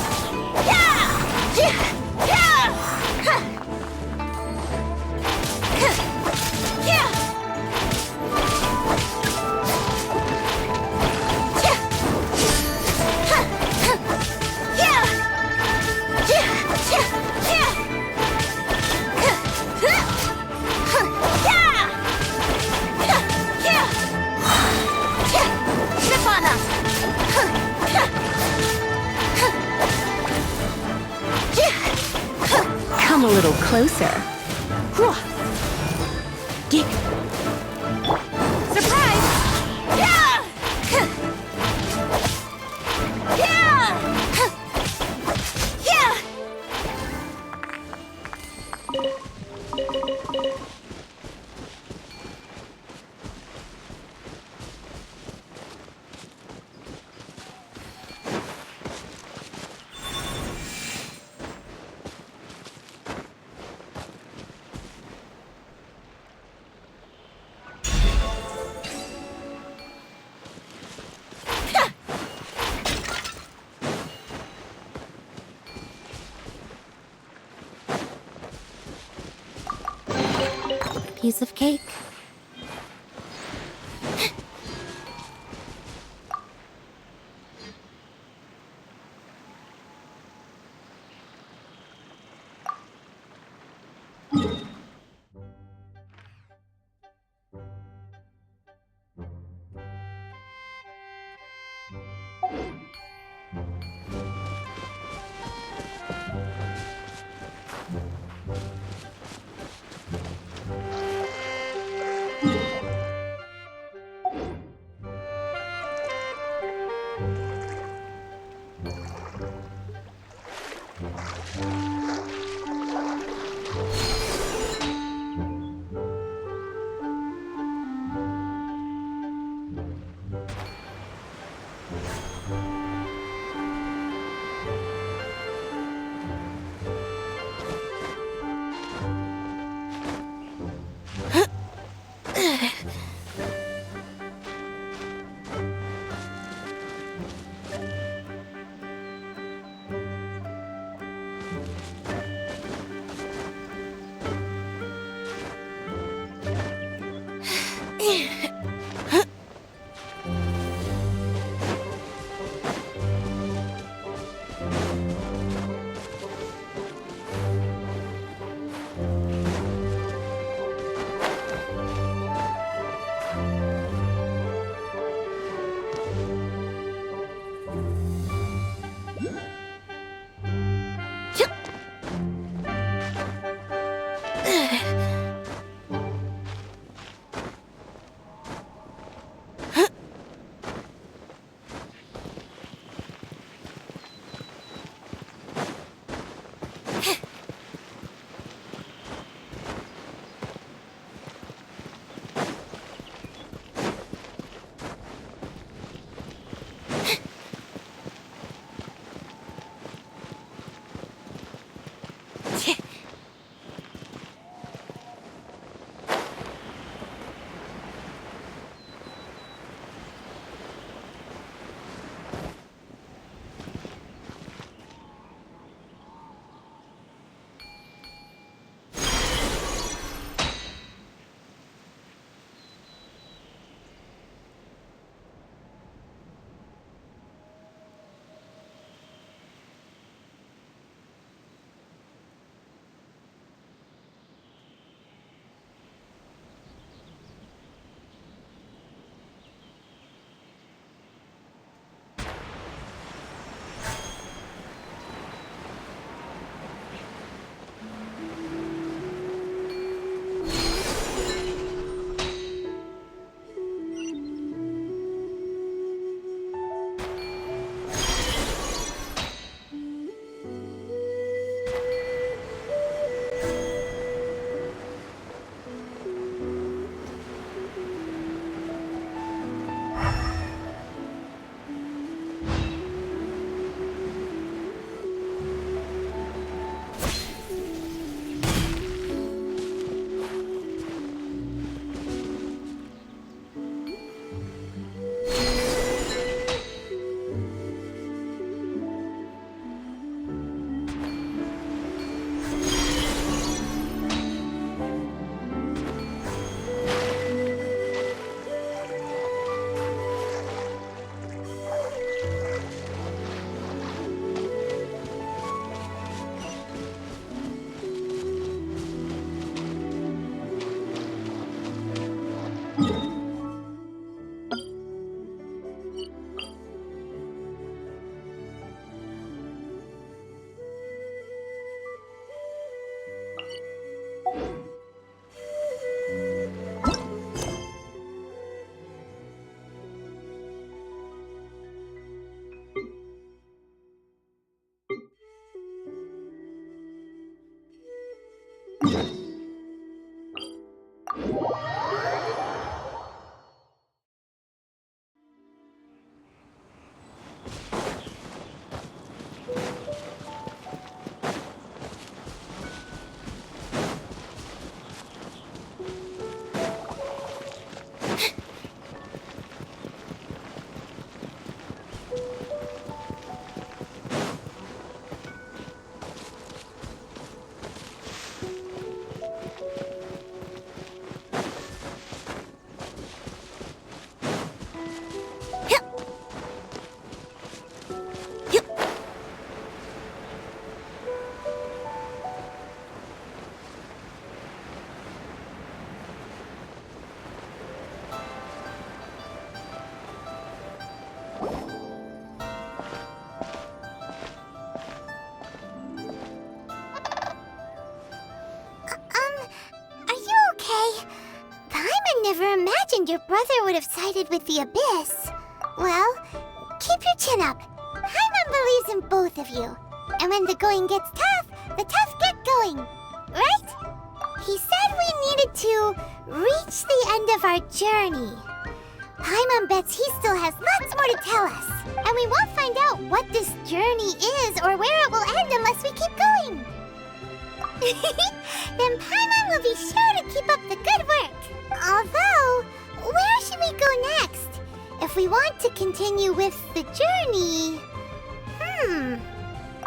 Speaker 4: Slip on us!
Speaker 3: Come a little closer.
Speaker 4: Surprise!
Speaker 2: Piece of cake. your brother would have sided with the Abyss, well, keep your chin up. Paimon believes in both of you. And when the going gets tough, the tough get going. Right? He said we needed to reach the end of our journey. Paimon bets he still has lots more to tell us. And we won't find out what this journey is or where it will end unless we keep going. Then Paimon will be sure to keep up the good work. Although, where should we go next? If we want to continue with the journey...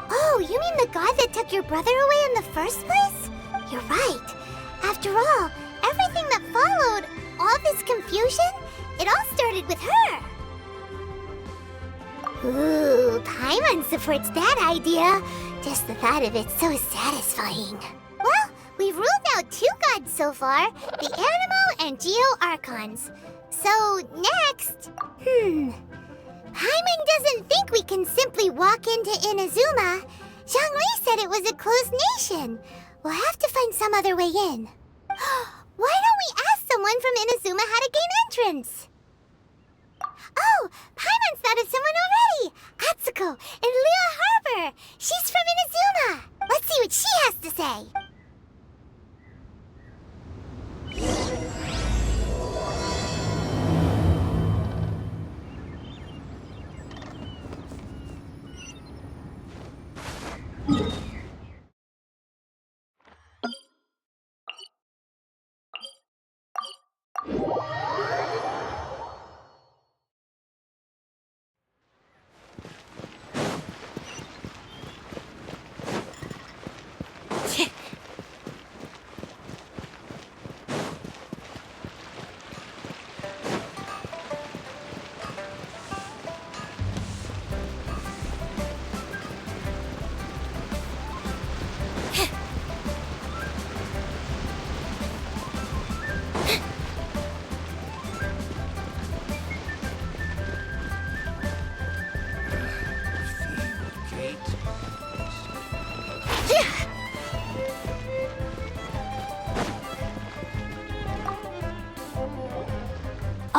Speaker 2: Oh, you mean the god that took your brother away in the first place? You're right. After all, everything that followed, all this confusion, it all started with her. Ooh, Paimon supports that idea. Just the thought of it so satisfying. Well, we've ruled out 2 gods so far, the Animo and Geo Archons. So, next... Paimon doesn't think we can simply walk into Inazuma. Zhongli said it was a closed nation. We'll have to find some other way in. Why don't we ask someone from Inazuma how to gain entrance? Oh, Paimon's thought of someone already! Atsuko in Liyue Harbor! She's from Inazuma! Let's see what she has to say!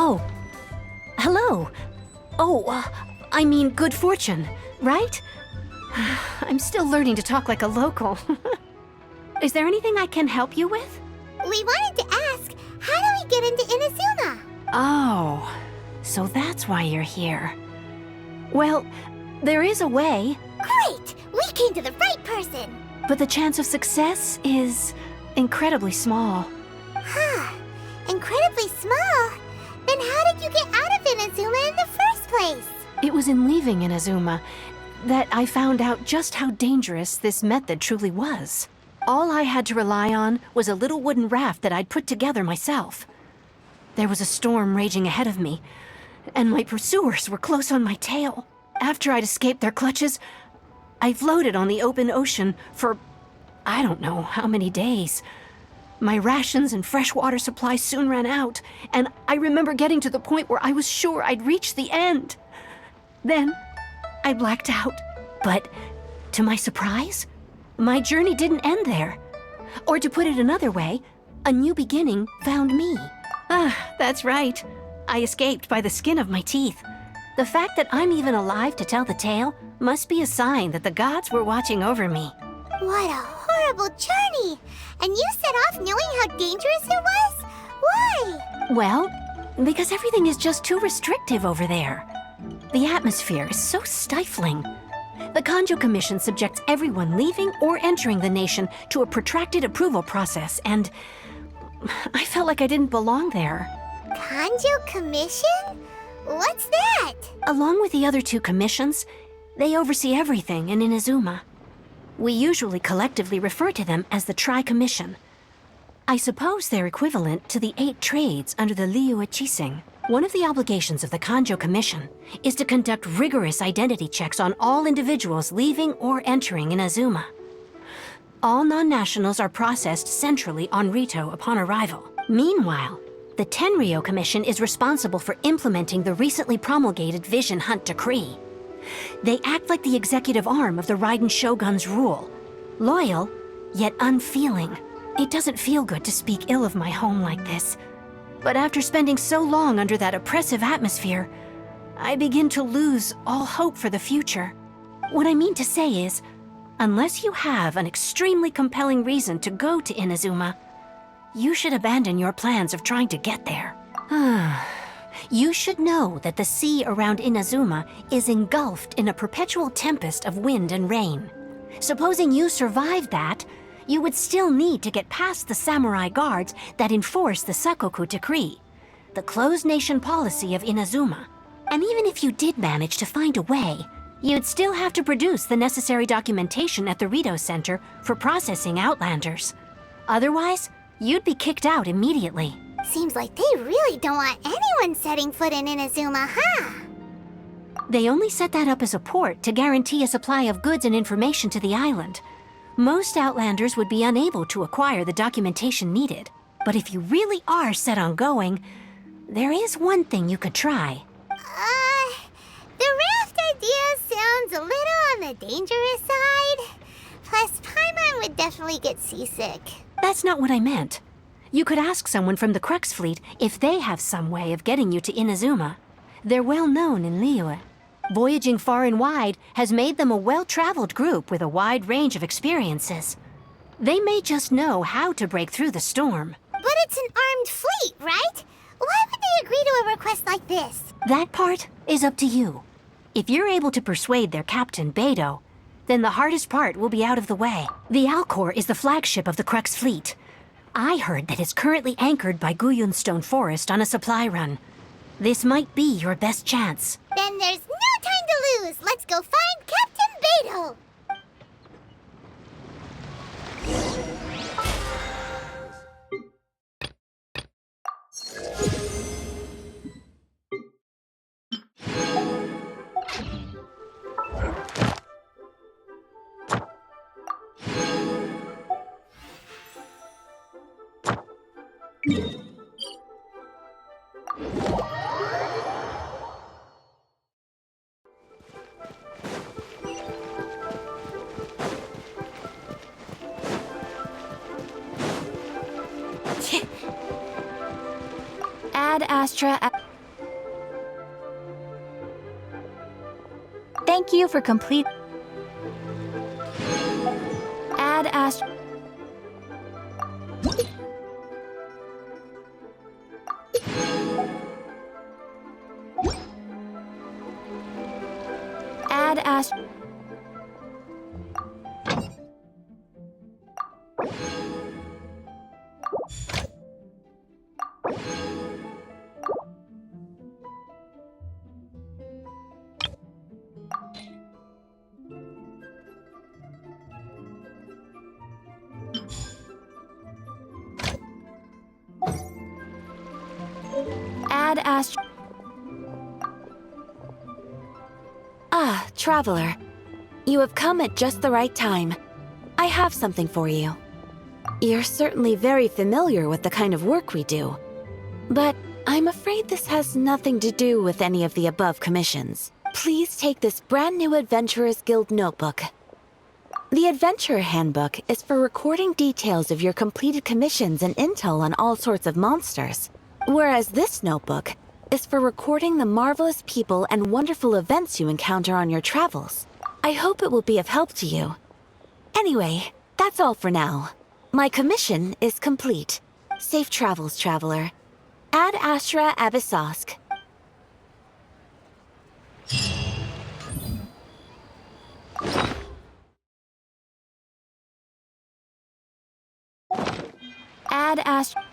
Speaker 3: Oh, hello. Oh, I mean good fortune, right? I'm still learning to talk like a local. Is there anything I can help you with?
Speaker 2: We wanted to ask, how do we get into Inazuma?
Speaker 3: Oh, so that's why you're here. Well, there is a way,
Speaker 2: Great! We came to the right person!
Speaker 3: but the chance of success is incredibly small.
Speaker 2: Huh. Incredibly small? Then how did you get out of Inazuma in the first place?
Speaker 3: It was in leaving Inazuma that I found out just how dangerous this method truly was. All I had to rely on was a little wooden raft that I'd put together myself. There was a storm raging ahead of me, and my pursuers were close on my tail. After I'd escaped their clutches, I floated on the open ocean for I don't know how many days. My rations and freshwater supply soon ran out, and I remember getting to the point where I was sure I'd reached the end. Then, I blacked out. But, to my surprise, my journey didn't end there. Or to put it another way, a new beginning found me. That's right. I escaped by the skin of my teeth. The fact that I'm even alive to tell the tale must be a sign that the gods were watching over me.
Speaker 2: What a horrible journey! And you set off knowing how dangerous it was? Why?
Speaker 3: Well, because everything is just too restrictive over there. The atmosphere is so stifling. The Kanjo Commission subjects everyone leaving or entering the nation to a protracted approval process, and I felt like I didn't belong there.
Speaker 2: Kanjo Commission? What's that?
Speaker 3: Along with the other 2 commissions, they oversee everything in Inazuma. We usually collectively refer to them as the Tri-Commission. I suppose they're equivalent to the 8 trades under the Liyue Chising. One of the obligations of the Kanjo Commission is to conduct rigorous identity checks on all individuals leaving or entering Inazuma. All non-nationals are processed centrally on Rito upon arrival. Meanwhile, the Tenryo Commission is responsible for implementing the recently promulgated Vision Hunt Decree. They act like the executive arm of the Raiden Shogun's rule. Loyal, yet unfeeling. It doesn't feel good to speak ill of my home like this. But after spending so long under that oppressive atmosphere, I begin to lose all hope for the future. What I mean to say is, unless you have an extremely compelling reason to go to Inazuma, you should abandon your plans of trying to get there. You should know that the sea around Inazuma is engulfed in a perpetual tempest of wind and rain. Supposing you survived that, you would still need to get past the samurai guards that enforce the Sakoku Decree, the closed nation policy of Inazuma. And even if you did manage to find a way, you'd still have to produce the necessary documentation at the Rito Center for processing Outlanders. Otherwise, you'd be kicked out immediately.
Speaker 2: Seems like they really don't want anyone setting foot in Inazuma, huh?
Speaker 3: They only set that up as a port to guarantee a supply of goods and information to the island. Most Outlanders would be unable to acquire the documentation needed. But if you really are set on going, there is one thing you could try.
Speaker 2: The raft idea sounds a little on the dangerous side. Plus, Paimon would definitely get seasick.
Speaker 3: That's not what I meant. You could ask someone from the Crux Fleet if they have some way of getting you to Inazuma. They're well known in Liyue. Voyaging far and wide has made them a well-traveled group with a wide range of experiences. They may just know how to break through the storm.
Speaker 2: But it's an armed fleet, right? Why would they agree to a request like this?
Speaker 3: That part is up to you. If you're able to persuade their captain, Beidou, then the hardest part will be out of the way. The Alcor is the flagship of the Crux Fleet. I heard that it's currently anchored by Guyunstone Forest on a supply run. This might be your best chance.
Speaker 2: Then there's no time to lose. Let's go find Captain Beidou.
Speaker 4: Ad Astra. Thank you for complete. Ad Astra. Ad Astra. Ad Astra. Ah, traveler. You have come at just the right time. I have something for you. You're certainly very familiar with the kind of work we do. But I'm afraid this has nothing to do with any of the above commissions. Please take this brand new Adventurers Guild notebook. The Adventurer Handbook is for recording details of your completed commissions and intel on all sorts of monsters. Whereas this notebook is for recording the marvelous people and wonderful events you encounter on your travels. I hope it will be of help to you. Anyway, that's all for now. My commission is complete. Safe travels, traveler. Ad Astra Abyssosque. Ad Astra.